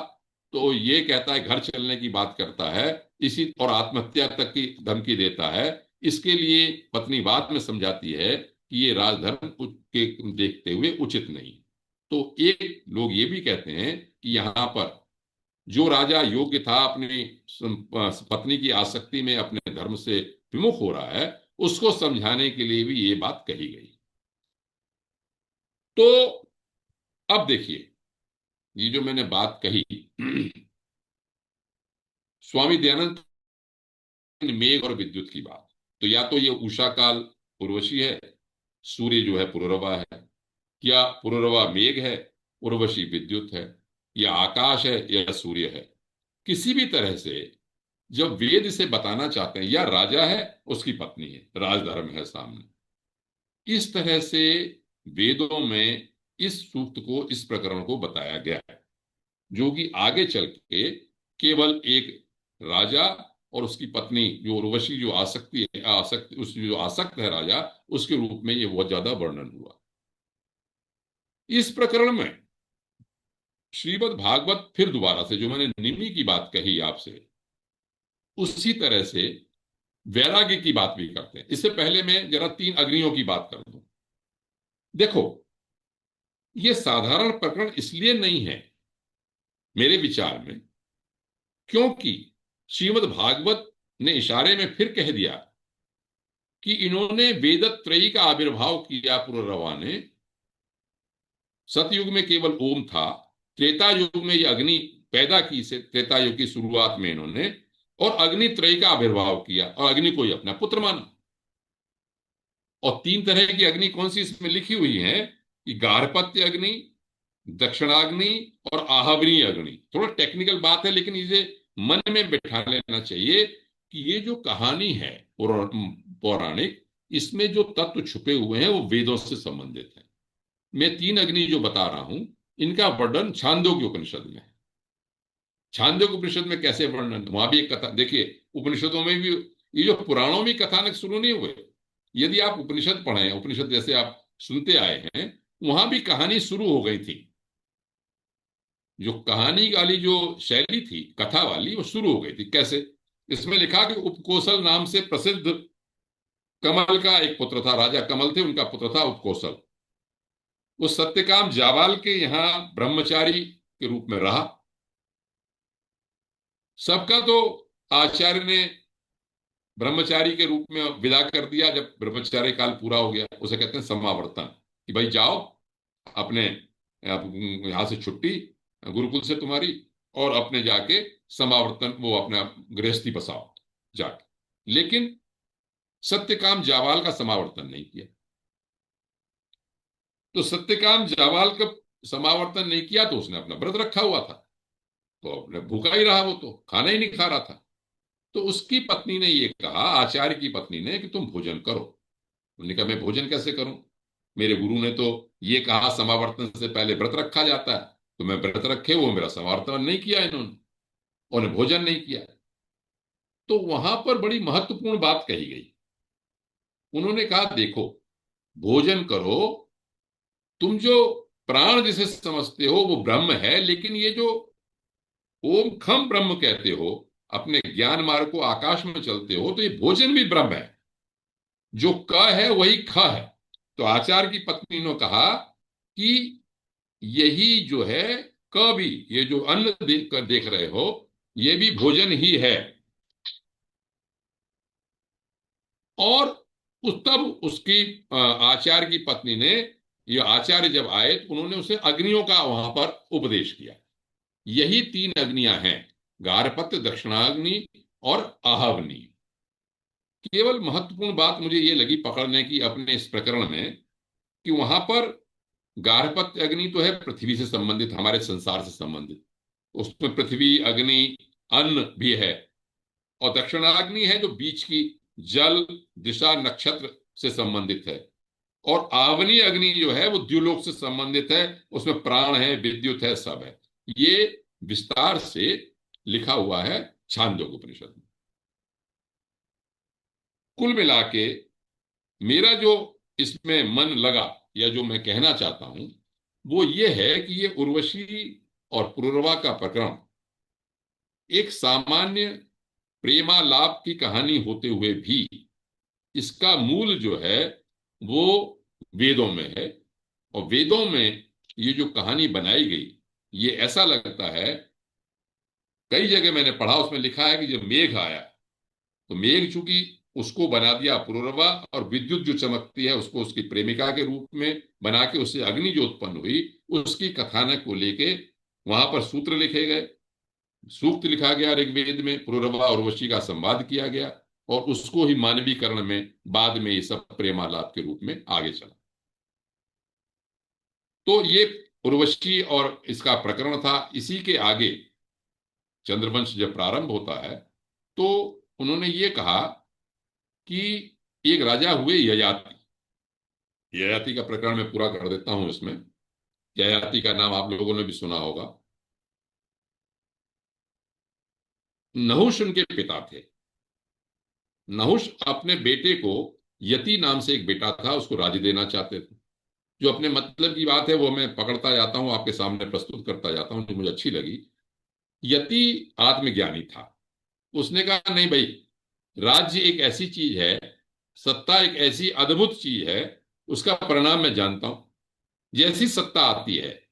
तो ये कहता है, घर चलने की बात करता है, इसी और आत्महत्या तक की धमकी देता है। इसके लिए पत्नी बाद में समझाती है कि ये राजधर्म के देखते हुए उचित नहीं। तो एक लोग ये भी कहते हैं कि यहां पर जो राजा योग्य था, अपनी पत्नी की आसक्ति में अपने धर्म से विमुख हो रहा है, उसको समझाने के लिए भी ये बात कही गई। तो अब देखिए, ये जो मैंने बात कही स्वामी दयानंद मेघ और विद्युत की बात, तो या तो ये उषा काल उर्वशी है, सूर्य जो है पुनर्वा है, या पुनर्वा मेघ है, उर्वशी विद्युत है, या आकाश है या सूर्य है। किसी भी तरह से जब वेद इसे बताना चाहते हैं, या राजा है, उसकी पत्नी है, राजधर्म है सामने, इस तरह से वेदों में इस सूक्त को, इस प्रकरण को बताया गया है, जो कि आगे चल के केवल एक राजा और उसकी पत्नी जो उर्वशी, जो आसक्ति है, आसक्ति उस जो आसक्त है राजा, उसके रूप में ये बहुत ज्यादा वर्णन हुआ। इस प्रकरण में श्रीमद् भागवत फिर दोबारा से, जो मैंने निमि की बात कही आपसे, उसी तरह से वैराग्य की बात भी करते हैं। इससे पहले मैं जरा तीन अग्नियों की बात कर दूं। देखो, ये साधारण प्रकरण इसलिए नहीं है मेरे विचार में, क्योंकि श्रीमद् भागवत ने इशारे में फिर कह दिया कि इन्होंने वेदत्रयी का आविर्भाव किया पुररवा ने। सतयुग में केवल ओम था, त्रेता युग में ये अग्नि पैदा की, से त्रेता युग की शुरुआत में इन्होंने, और अग्नि त्रयी का आविर्भाव किया और अग्नि को ही अपना पुत्र माना। और तीन तरह की अग्नि कौन सी इसमें लिखी हुई है कि गार्हपत्य अग्नि, दक्षिणाग्नि और आहवनीय अग्नि। थोड़ा टेक्निकल बात है, लेकिन इसे मन में बिठा लेना चाहिए कि ये जो कहानी है पौराणिक, इसमें जो तत्व छुपे हुए हैं वो वेदों से संबंधित है। मैं तीन अग्नि जो बता रहा हूं, इनका वर्णन छांदोग्य उपनिषद में है। छांदोग्य उपनिषद में कैसे वर्णन, वहां भी एक कथा देखिए। उपनिषदों में भी, ये जो पुराणों में कथानक शुरू नहीं हुए, यदि आप उपनिषद पढ़े, उपनिषद जैसे आप सुनते आए हैं, वहां भी कहानी शुरू हो गई थी। जो कहानी वाली जो शैली थी कथा वाली, वो शुरू हो गई थी। कैसे? इसमें लिखा कि उपकोसल नाम से प्रसिद्ध कमल का एक पुत्र था, राजा कमल थे, उनका पुत्र था उपकोसल। वो सत्यकाम जावाल के यहां ब्रह्मचारी के रूप में रहा। सबका तो आचार्य ने ब्रह्मचारी के रूप में विदा कर दिया जब ब्रह्मचारी काल पूरा हो गया। उसे कहते हैं समावर्तन, कि भाई जाओ अपने, यहां से छुट्टी गुरुकुल से तुम्हारी, और अपने जाके समावर्तन, वो अपना गृहस्थी बसाओ जाके। लेकिन सत्यकाम जावाल का समावर्तन नहीं किया। तो सत्यकाम जावाल का समावर्तन नहीं किया तो उसने अपना व्रत रखा हुआ था, तो अपने भूखा ही रहा, वो तो खाना ही नहीं खा रहा था। तो उसकी पत्नी ने ये कहा, आचार्य की पत्नी ने, कि तुम भोजन करो। उन्होंने कहा मैं भोजन कैसे करूं, मेरे गुरु ने तो ये कहा समावर्तन से पहले व्रत रखा जाता है, तो मैं व्रत रखे, वो मेरा समावर्तन नहीं किया इन्होंने, उन्हें भोजन नहीं किया। तो वहां पर बड़ी महत्वपूर्ण बात कही गई। उन्होंने कहा देखो, भोजन करो, तुम जो प्राण जिसे समझते हो वो ब्रह्म है, लेकिन ये जो ओम खम ब्रह्म कहते हो, अपने ज्ञान मार्ग को आकाश में चलते हो, तो ये भोजन भी ब्रह्म है। जो क है वही ख है। तो आचार्य की पत्नी ने कहा कि यही जो है, क भी, ये जो अन्न देख रहे हो, ये भी भोजन ही है। और तब उसकी आचार्य की पत्नी ने, ये आचार्य जब आए तो उन्होंने उसे अग्नियों का वहां पर उपदेश किया। यही तीन अग्नियां हैं, गारपत्य, दक्षिणाग्नि और आहवनी। केवल महत्वपूर्ण बात मुझे ये लगी पकड़ने की अपने इस प्रकरण में, कि वहां पर गार्हपत्य अग्नि तो है पृथ्वी से संबंधित, हमारे संसार से संबंधित, उसमें पृथ्वी, अग्नि, अन्न भी है। और दक्षिणाग्नि है जो बीच की, जल, दिशा, नक्षत्र से संबंधित है। और आवनी अग्नि जो है वो द्युलोक से संबंधित है, उसमें प्राण है, विद्युत है, सब है। ये विस्तार से लिखा हुआ है छांदोग्य उपनिषद में। कुल मिला के मेरा जो इसमें मन लगा, या जो मैं कहना चाहता हूं, वो ये है कि ये उर्वशी और पुरुरवा का प्रकरण एक सामान्य प्रेमालाप की कहानी होते हुए भी, इसका मूल जो है वो वेदों में है। और वेदों में ये जो कहानी बनाई गई, ये ऐसा लगता है, कई जगह मैंने पढ़ा, उसमें लिखा है कि जब मेघ आया, तो मेघ चूंकि उसको बना दिया पुरुरवा, और विद्युत जो चमकती है उसको उसकी प्रेमिका के रूप में बना के, उससे अग्नि जो उत्पन्न हुई, उसकी कथानक को लेके वहां पर सूत्र लिखे गए, सूक्त लिखा गया ऋग्वेद में, पुरुरवा और उर्वशी का संवाद किया गया, और उसको ही मानवीकरण में बाद में ये सब प्रेमालाप के रूप में आगे चला। तो ये उर्वशी और इसका प्रकरण था। इसी के आगे चंद्रवंश जब प्रारंभ होता है, तो उन्होंने ये कहा कि एक राजा हुए ययाति। ययाति का प्रकरण मैं पूरा कर देता हूं इसमें। ययाति का नाम आप लोगों ने भी सुना होगा। नहुष उनके पिता थे। नहुष अपने बेटे को, यति नाम से एक बेटा था, उसको राज्य देना चाहते थे। जो अपने मतलब की बात है वो मैं पकड़ता जाता हूं, आपके सामने प्रस्तुत करता जाता हूं, जो मुझे अच्छी लगी। यति आत्मज्ञानी था। उसने कहा नहीं भाई, राज्य एक ऐसी चीज है, सत्ता एक ऐसी अद्भुत चीज है, उसका परिणाम मैं जानता हूं। जैसी सत्ता आती है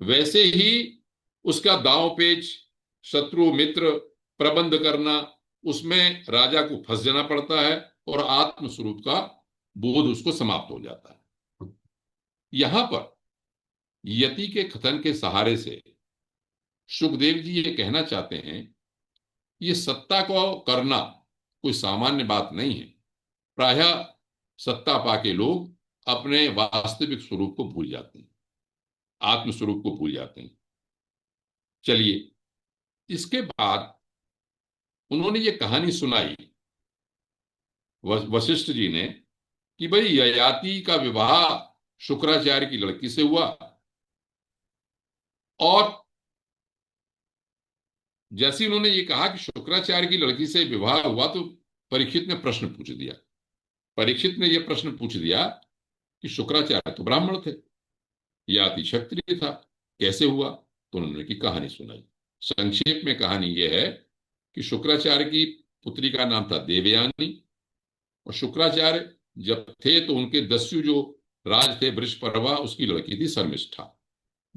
वैसे ही उसका दांव पेच, शत्रु मित्र प्रबंध करना, उसमें राजा को फंस जाना पड़ता है और आत्मस्वरूप का बोध उसको समाप्त हो जाता है। यहां पर यति के कथन के सहारे से सुखदेव जी ये कहना चाहते हैं, ये सत्ता को करना कोई सामान्य बात नहीं है। प्रायः सत्ता पाके लोग अपने वास्तविक स्वरूप को भूल जाते हैं, आत्मस्वरूप को भूल जाते हैं। चलिए, इसके बाद उन्होंने ये कहानी सुनाई वशिष्ठ जी ने कि भाई ययाति का विवाह शुक्राचार्य की लड़की से हुआ, और जैसे उन्होंने ये कहा कि शुक्राचार्य की लड़की से विवाह हुआ, तो परीक्षित ने प्रश्न पूछ दिया। परीक्षित ने यह प्रश्न पूछ दिया कि शुक्राचार्य तो ब्राह्मण थे, ययाति क्षत्रिय था, कैसे हुआ? तो उन्होंने की कहानी सुनाई। संक्षेप में कहानी यह है कि शुक्राचार्य की पुत्री का नाम था देवयानी, और शुक्राचार्य जब थे तो उनके दस्यु जो राज थे वृषपर्वा, उसकी लड़की थी शर्मिष्ठा।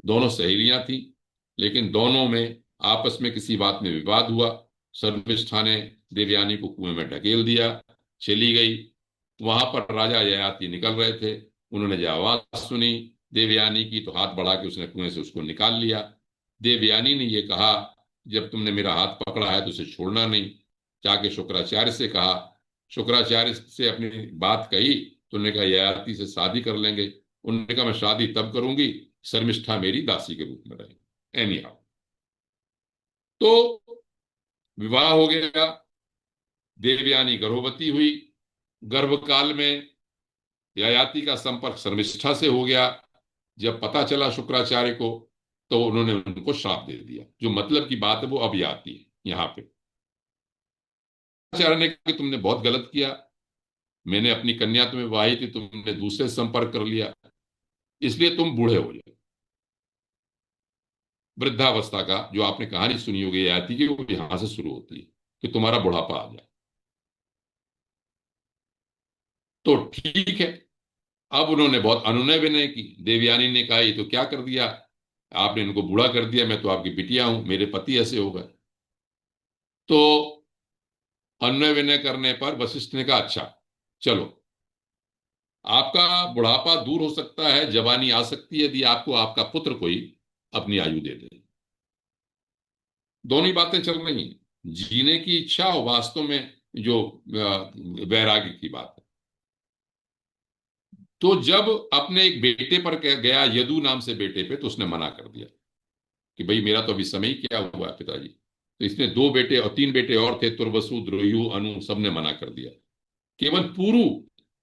दोनों सहेलियां थी, लेकिन दोनों में आपस में किसी बात में विवाद हुआ। शर्मिष्ठा ने देवयानी को कुएं में ढकेल दिया, चली गई। वहां पर राजा ययाति निकल रहे थे, उन्होंने जब आवाज सुनी देवयानी की तो हाथ बढ़ा के उसने कुएं से उसको निकाल लिया। देवयानी ने यह कहा, जब तुमने मेरा हाथ पकड़ा है तो उसे छोड़ना नहीं। जाके शुक्राचार्य से कहा, शुक्राचार्य से अपनी बात कही तो उन्होंने कहा ययाति से शादी कर लेंगे। उन्होंने कहा मैं शादी तब करूंगी शर्मिष्ठा मेरी दासी के रूप में रहे। एनी हाउ, तो विवाह हो गया, देवयानी गर्भवती हुई। गर्भकाल में ययाति का संपर्क शर्मिष्ठा से हो गया। जब पता चला शुक्राचार्य को तो उन्होंने उनको श्राप दे दिया। जो मतलब की बात है वो अभी आती है यहां पे। शुक्राचार्य ने कहा कि तुमने बहुत गलत किया, मैंने अपनी कन्या तुम्हें वाही थी, तुमने दूसरे से संपर्क कर लिया, इसलिए तुम बूढ़े हो जाए। वृद्धावस्था का जो आपने कहानी सुनी होगी ययाति की, वो यहां से शुरू होती है कि तुम्हारा बुढ़ापा आ जाए। तो ठीक है, अब उन्होंने बहुत अनुनय विनय की। देवयानी ने कहा ये तो क्या कर दिया आपने, इनको बूढ़ा कर दिया, मैं तो आपकी बिटिया हूं, मेरे पति ऐसे हो गए। तो अनुनय विनय करने पर वशिष्ठ ने कहा अच्छा चलो, आपका बुढ़ापा दूर हो सकता है, जवानी आ सकती है यदि आपको आपका पुत्र कोई अपनी आयु दे दे। दोनों ही बातें चल रही हैं, जीने की इच्छा और वास्तव में जो वैराग्य की बात है। तो जब अपने एक बेटे पर गया, यदु नाम से बेटे पे, तो उसने मना कर दिया कि भाई मेरा तो अभी समय ही क्या हुआ है पिताजी। तो इसने दो बेटे और तीन बेटे और थे, तुर्वसु द्रुयु अनु, सबने मना कर दिया। केवल पुरु,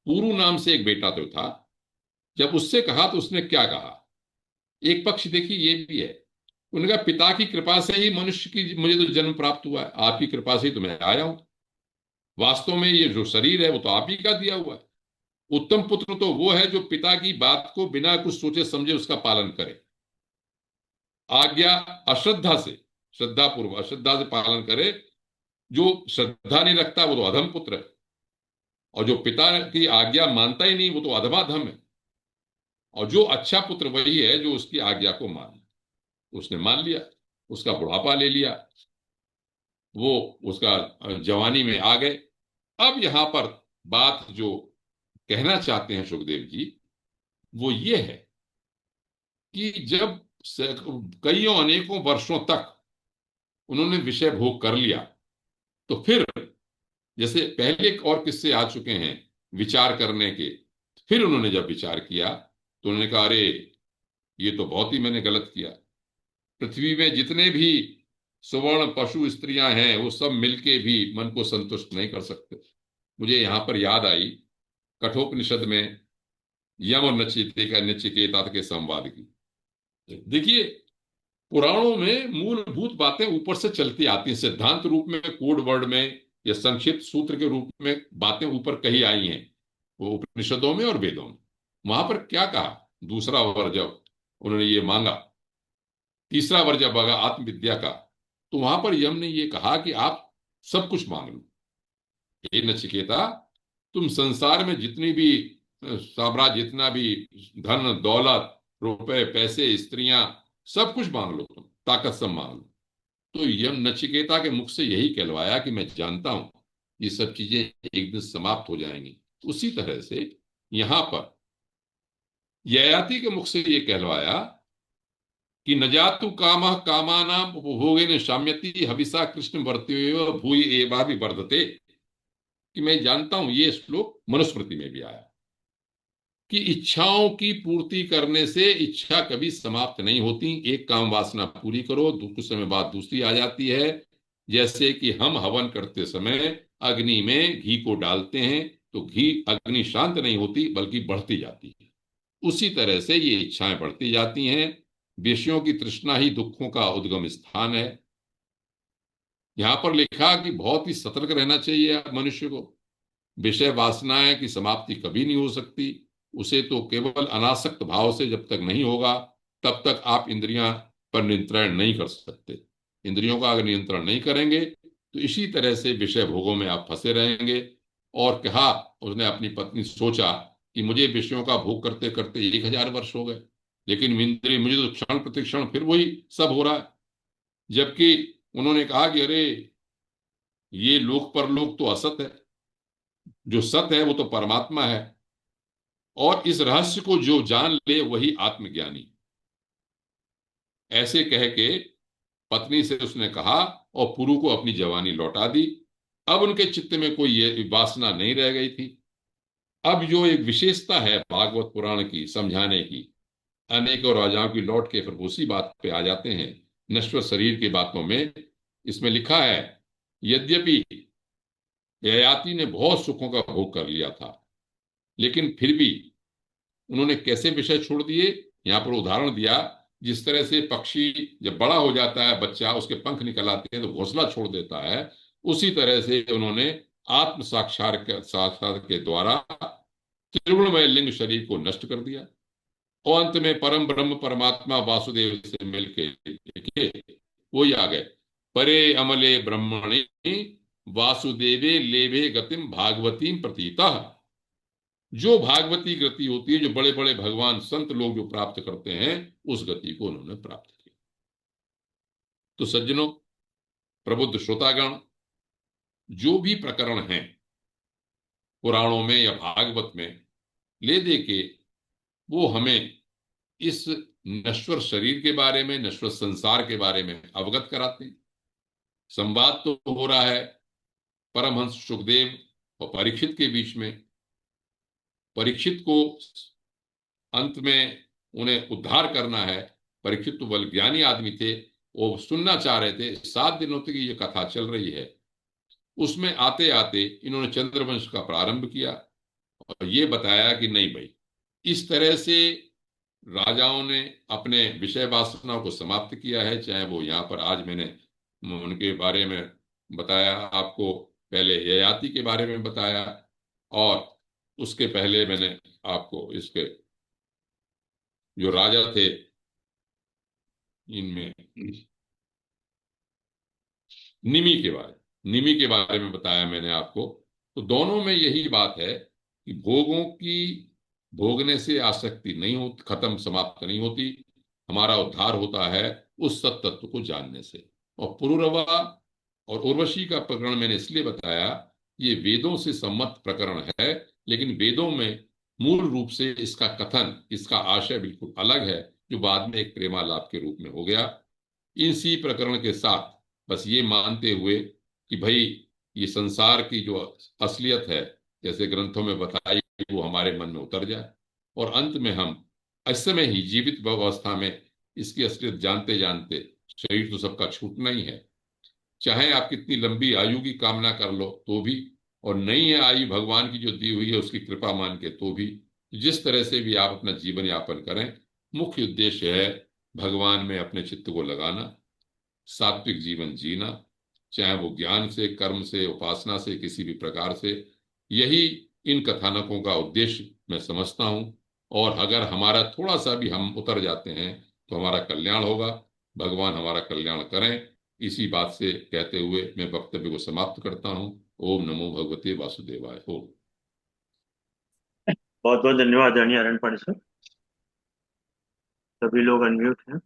पुरु नाम से एक बेटा तो था। जब उससे कहा तो उसने क्या कहा, एक पक्ष देखिए ये भी है, उनका पिता की कृपा से ही मनुष्य की मुझे तो जन्म प्राप्त हुआ है, आपकी कृपा से ही तो मैं आया हूं। वास्तव में ये जो शरीर है वो तो आप ही का दिया हुआ है। उत्तम पुत्र तो वो है जो पिता की बात को बिना कुछ सोचे समझे उसका पालन करे, आज्ञा अश्रद्धा से, श्रद्धा पूर्व अश्रद्धा से पालन करे। जो श्रद्धा नहीं रखता वो तो अधम पुत्र है, और जो पिता की आज्ञा मानता ही नहीं वो तो अधमाधम है। और जो अच्छा पुत्र वही है जो उसकी आज्ञा को माने। उसने मान लिया, उसका बुढ़ापा ले लिया, वो उसका जवानी में आ गए। अब यहां पर बात जो कहना चाहते हैं सुखदेव जी, वो ये है कि जब कईयों अनेकों वर्षों तक उन्होंने विषय भोग कर लिया, तो फिर जैसे पहले और किस्से आ चुके हैं विचार करने के, फिर उन्होंने जब विचार किया तो उन्होंने कहा अरे ये तो बहुत ही मैंने गलत किया। पृथ्वी में जितने भी सुवर्ण पशु स्त्रियां हैं वो सब मिलके भी मन को संतुष्ट नहीं कर सकते। मुझे यहां पर याद आई कठोपनिषद में यम और नचिकेता नचिकेता के संवाद की। देखिए, पुराणों में मूलभूत बातें ऊपर से चलती आती हैं, सिद्धांत रूप में कोड वर्ड में या संक्षिप्त सूत्र के रूप में बातें ऊपर कही आई हैं, वो उपनिषदों में और वेदों में। वहां पर क्या कहा? दूसरा वर जब उन्होंने ये मांगा, तीसरा वर जब मांगा आत्मविद्या का, तो वहां पर यम ने ये कहा कि आप सब कुछ मांग लो। हे नचिकेता, तुम संसार में जितनी भी साम्राज्य, जितना भी धन दौलत, रुपए पैसे, स्त्रियां, सब कुछ मांग लो, तुम ताकत सब मांग लो। तो यम नचिकेता के मुख से यही कहलवाया कि मैं जानता हूं ये सब चीजें एक दिन समाप्त हो जाएंगी। उसी तरह से यहां पर ययाति के मुख से ये कहलवाया कि न जातु कामः कामानाम उपभोगेन शाम्यति हविषा कृष्ण वर्त्यो भूय एवा भी वर्धते। कि मैं जानता हूं, ये श्लोक मनुस्मृति में भी आया कि इच्छाओं की पूर्ति करने से इच्छा कभी समाप्त नहीं होती। एक काम वासना पूरी करो, कुछ समय बाद दूसरी आ जाती है। जैसे कि हम हवन करते समय अग्नि में घी को डालते हैं, तो घी अग्नि शांत नहीं होती बल्कि बढ़ती जाती है। उसी तरह से ये इच्छाएं बढ़ती जाती हैं। विषयों की तृष्णा ही दुखों का उद्गम स्थान है। यहां पर लिखा कि बहुत ही सतर्क रहना चाहिए मनुष्य को। विषय वासनाएं की समाप्ति कभी नहीं हो सकती। उसे तो केवल अनासक्त भाव से जब तक नहीं होगा, तब तक आप इंद्रियां पर नियंत्रण नहीं कर सकते। इंद्रियों का अगर नियंत्रण नहीं करेंगे तो इसी तरह से विषय भोगों में आप फंसे रहेंगे। और कहा, उसने अपनी पत्नी सोचा कि मुझे विषयों का भोग करते करते 1000 वर्ष हो गए, लेकिन इंद्रिय मुझे तो क्षण प्रतिक्षण फिर वही सब हो रहा है। जबकि उन्होंने कहा कि अरे, ये लोक परलोक तो असत है, जो सत है वो तो परमात्मा है। और इस रहस्य को जो जान ले वही आत्मज्ञानी। ऐसे कह के पत्नी से उसने कहा और पुरु को अपनी जवानी लौटा दी। अब उनके चित्त में कोई ये वासना नहीं रह गई थी। अब जो एक विशेषता है भागवत पुराण की समझाने की, अनेकों राजाओं की लौट के फिर उसी बात पे आ जाते हैं, नश्वर शरीर की बातों में। इसमें लिखा है, यद्यपि ययाति ने बहुत सुखों का भोग कर लिया था, लेकिन फिर भी उन्होंने कैसे विषय छोड़ दिए। यहां पर उदाहरण दिया, जिस तरह से पक्षी जब बड़ा हो जाता है, बच्चा, उसके पंख निकल आते हैं तो घोंसला छोड़ देता है, उसी तरह से उन्होंने आत्म साक्षात्कार के द्वारा त्रिगुणमय लिंग शरीर को नष्ट कर दिया। और अंत में परम ब्रह्म परमात्मा वासुदेव से मिलके देखिए वही आ गए, परे अमले ब्रह्मणि वासुदेवे लेवे गतिम भागवतीम प्रतीता। जो भागवती गति होती है, जो बड़े बड़े भगवान संत लोग जो प्राप्त करते हैं, उस गति को उन्होंने प्राप्त किया। तो सज्जनों, प्रबुद्ध श्रोतागण, जो भी प्रकरण हैं पुराणों में या भागवत में, ले दे के वो हमें इस नश्वर शरीर के बारे में, नश्वर संसार के बारे में अवगत कराते हैं। संवाद तो हो रहा है परमहंस सुखदेव और परीक्षित के बीच में। परीक्षित को अंत में उन्हें उद्धार करना है। परीक्षित तो बल ज्ञानी आदमी थे, वो सुनना चाह रहे थे। 7 दिनों तक ये कथा चल रही है। उसमें आते आते इन्होंने चंद्रवंश का प्रारंभ किया और ये बताया कि नहीं भाई, इस तरह से राजाओं ने अपने विषय वासनाओं को समाप्त किया है। चाहे वो यहाँ पर आज मैंने उनके बारे में बताया आपको, पहले ययाति के बारे में बताया, और उसके पहले मैंने आपको इसके जो राजा थे इनमें निमि के बारे में बताया मैंने आपको। तो दोनों में यही बात है कि भोगों की भोगने से आसक्ति नहीं होती, खत्म समाप्त नहीं होती। हमारा उद्धार होता है उस सत तत्व को जानने से। और पुरुरवा और उर्वशी का प्रकरण मैंने इसलिए बताया, ये वेदों से सम्मत प्रकरण है, लेकिन वेदों में मूल रूप से इसका कथन, इसका आशय बिल्कुल अलग है, जो बाद में एक प्रेमालाप के रूप में हो गया। इसी प्रकरण के साथ बस ये मानते हुए कि भाई ये संसार की जो असलियत है, जैसे ग्रंथों में बताई, वो हमारे मन में उतर जाए और अंत में हम इस समय ही जीवित अवस्था में इसकी असलियत जानते जानते, शरीर तो सबका छूटना ही है, चाहे आप कितनी लंबी आयु की कामना कर लो तो भी, और नहीं है आयु भगवान की जो दी हुई है उसकी कृपा मान के तो भी, जिस तरह से भी आप अपना जीवन यापन करें, मुख्य उद्देश्य है भगवान में अपने चित्त को लगाना, सात्विक जीवन जीना, चाहे वो ज्ञान से, कर्म से, उपासना से, किसी भी प्रकार से। यही इन कथानकों का उद्देश्य मैं समझता हूं। और अगर हमारा थोड़ा सा भी हम उतर जाते हैं तो हमारा कल्याण होगा। भगवान हमारा कल्याण करें। इसी बात से कहते हुए मैं वक्तव्य को समाप्त करता हूँ। ओम नमो भगवते वासुदेवाय। ओम।
बहुत बहुत धन्यवाद आदरणीय आर्यन पांडे सर। सभी लोग अनम्यूट हैं।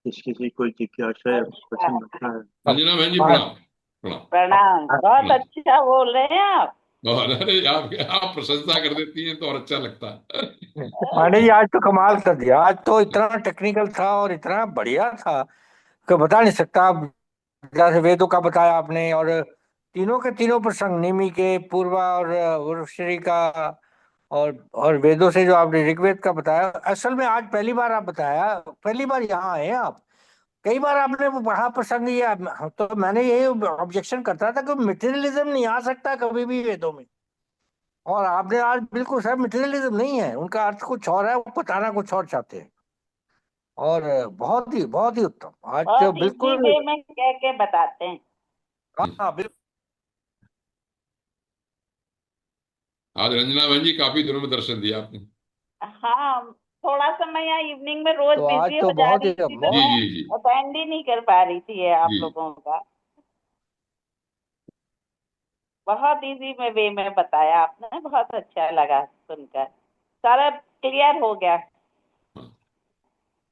किसी की कोई जिज्ञासा या
अच्छा।
प्रश्न रखना है?
अंजना बहन जी,
हाँ,
प्रणाम। प्रणाम।
प्रणाम, बहुत
प्रणाम।
अच्छा बोल रहे हैं आप।
और अरे आप प्रशंसा कर देती हैं तो और अच्छा लगता है।
पांडे जी आज तो कमाल कर दिया। आज तो इतना टेक्निकल था और इतना बढ़िया था कि बता नहीं सकता आप। जैसे वेदों का बताया आपने, और तीनों के तीनों प्रसंग, निमि के, पूर्वा और उर्वशी का, और वेदों से जो आपने ऋग्वेद का बताया, असल में आज पहली बार आप बताया, पहली बार यहाँ आए हैं आप। कई बार आपने वो पढ़ा प्रसंग ये तो मैंने यही ऑब्जेक्शन करता था कि मटेरियलिज्म नहीं आ सकता कभी भी वेदों में। और आपने आज बिल्कुल सर, मटेरियलिज्म नहीं है, उनका अर्थ कुछ और है, वो बताना कुछ और चाहते हैं। और बहुत ही उत्तम आज तो
बहुत इजी
बिल्कुल।
वे में कह के बताते हैं।
हाँ हाँ, बिल्कुल।
आज रंजना बहन जी काफी दिनों में दर्शन दिया आपने।
हाँ, थोड़ा सा मैं यहाँ इवनिंग में रोज
तो आज
बिजी
तो
हो जा
बहुत
रही
ही
थी, तो
जी
बहुत।
मैं
जी जी
अटेंड ही नहीं कर पा रही थी ये आप
जी।
लोगों का। बहुत इजी में वे में बताया आपने, बहुत अच्छा लगा सुनकर। सारा क्लियर हो गया।
हाँ,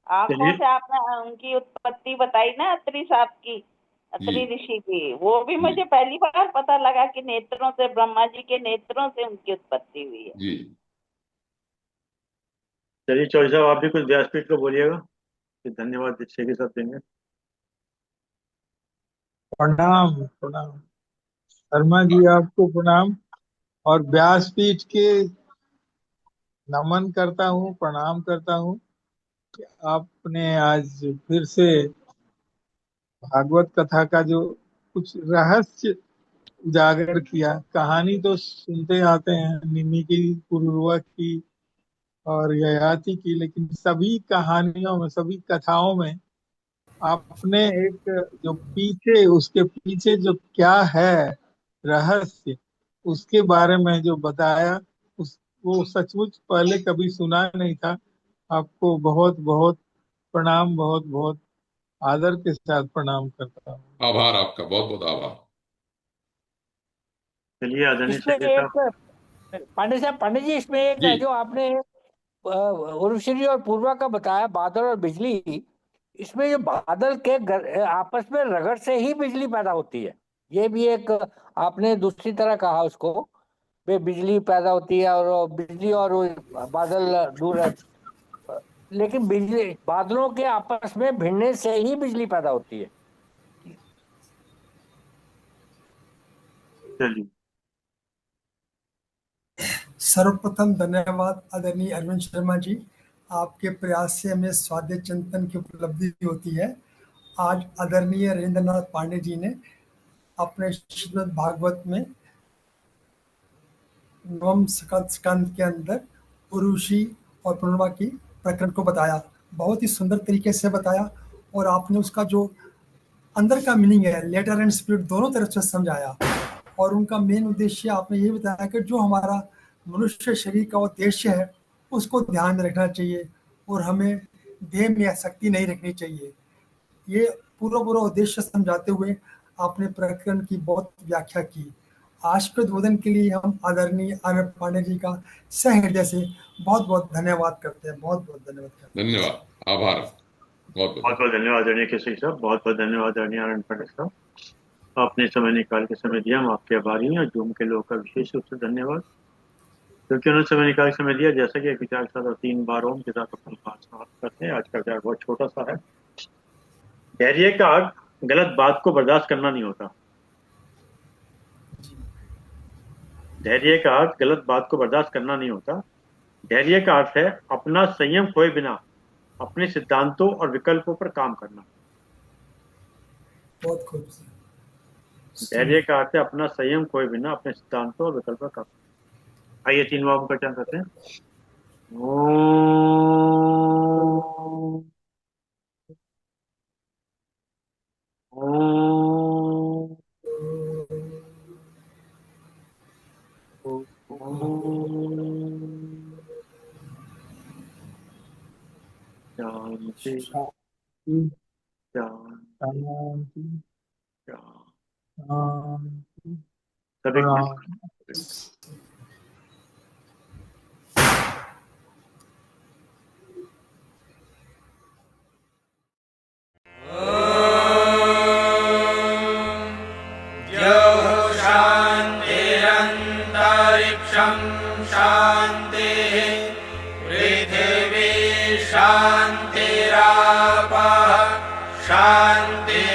आंखों
चलिए।
से आपने उनकी उत्पत्ति बताई ना, अत्रि साहब की, अत्रि
जी
ऋषि की, वो भी
जी
मुझे पहली बार पता लगा कि नेत्रों से, ब्रह्मा जी के नेत्रों से उनकी उत्पत्ति हुई है।
जी।
चलिए चौधरी साहब, आप भी कुछ व्यासपीठ को बोलिएगा, फिर धन्यवाद दीक्षा के साथ देंगे।
प्रणाम प्रणाम। शर्मा जी आपको प्रणाम, और व्यासपीठ के नमन करता हूँ, प्रणाम करता हूँ कि आपने आज फिर से भागवत कथा का जो कुछ रहस्य उजागर किया। कहानी तो सुनते आते हैं, निमि की, पुरुरवा की और ययाति की, लेकिन सभी कहानियों में, सभी कथाओं में आपने एक जो पीछे, उसके पीछे जो क्या है रहस्य, उसके बारे में जो बताया, उस वो सचमुच पहले कभी सुना नहीं था। आपको बहुत बहुत प्रणाम, बहुत बहुत आदर के साथ प्रणाम करता हूँ।
आभार आपका, बहुत बहुत आभार।
चलिए आदरणीय
इसमें
शेखर साहब।
एक पांडे साहब, पांडे जी, इसमें एक
जी
जो आपने उर्वशी और पूर्वा का बताया, बादल और बिजली। इसमें जो बादल के आपस में रगड़ से ही बिजली पैदा होती है, ये भी एक आपने दूसरी तरह कहा उसको। वे बिजली पैदा होती है, और बिजली और वो बादल दूर है, लेकिन बिजली बादलों के आपस में भिड़ने से ही बिजली पैदा होती है।
चलिए।
सर्वप्रथम धन्यवाद आदरणीय अरविंद शर्मा जी। आपके प्रयास से हमें स्वाध्याय चिंतन की उपलब्धि होती है। आज आदरणीय रविंद्रनाथ पांडे जी ने अपने श्रीमद् भागवत में नवम स्कंद के अंदर उरुषि और पूर्णिमा की प्रकरण को बताया। बहुत ही सुंदर तरीके से बताया, और आपने उसका जो अंदर का मीनिंग है, लेटर एंड स्पिरिट, दोनों तरफ से समझाया। और उनका मेन उद्देश्य आपने ये बताया कि जो हमारा मनुष्य शरीर का उद्देश्य है, उसको ध्यान में रखना चाहिए, और हमें देह में आसक्ति नहीं रखनी चाहिए। ये पूरा पूरा उद्देश्य समझाते हुए आपने प्रकरण की बहुत व्याख्या की। आज के उद्बोधन के लिए हम आदरणीय आनंद पांडे जी का सहृदय से बहुत बहुत धन्यवाद करते हैं, बहुत बहुत धन्यवाद करते हैं।
धन्यवाद। आभार। बहुत
बहुत
बहुत।
बहुत धन्यवाद आदरणीय केसरी साहब, बहुत बहुत धन्यवाद आदरणीय आनंद पांडे साहब। आपने समय निकाल के समय दिया, हम आपके आभारी हैं। और जूम के लोगों का विशेष रूप से धन्यवाद, क्योंकि उन्होंने समय निकाल के समय दिया। जैसा कि एक विचार के साथ और 3 बार ओम के साथ अपनी बात समाप्त करते हैं। आज का विचार बहुत छोटा सा है। धैर्य का अर्थ गलत बात को बर्दाश्त करना नहीं होता। धैर्य का अर्थ गलत बात को बर्दाश्त करना नहीं होता। धैर्य का अर्थ है अपना संयम खोए बिना अपने सिद्धांतों और विकल्पों पर काम करना।
बहुत खूब।
धैर्य का अर्थ है अपना संयम खोए बिना अपने सिद्धांतों और विकल्पों पर काम। आइए 3 बार का चरण करते हैं। ओम। ओम। ओम। शांति
शांति
शांति
शांति शांति।
हरे
प्रणाम।
कृष्ण।
शान्तिरन्तरिक्षं शान्तिः पृथिवी शान्तिरापः शान्तिरोषधयः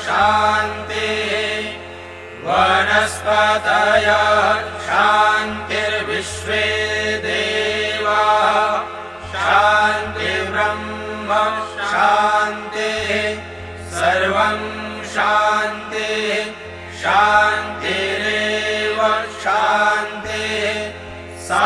शान्तिः वनस्पतयः शान्तिर्विश्वे देवाः शान्तिर्ब्रह्म शान्तिः सर्वं शान्तिः शान्तिरेव शान्तिः सा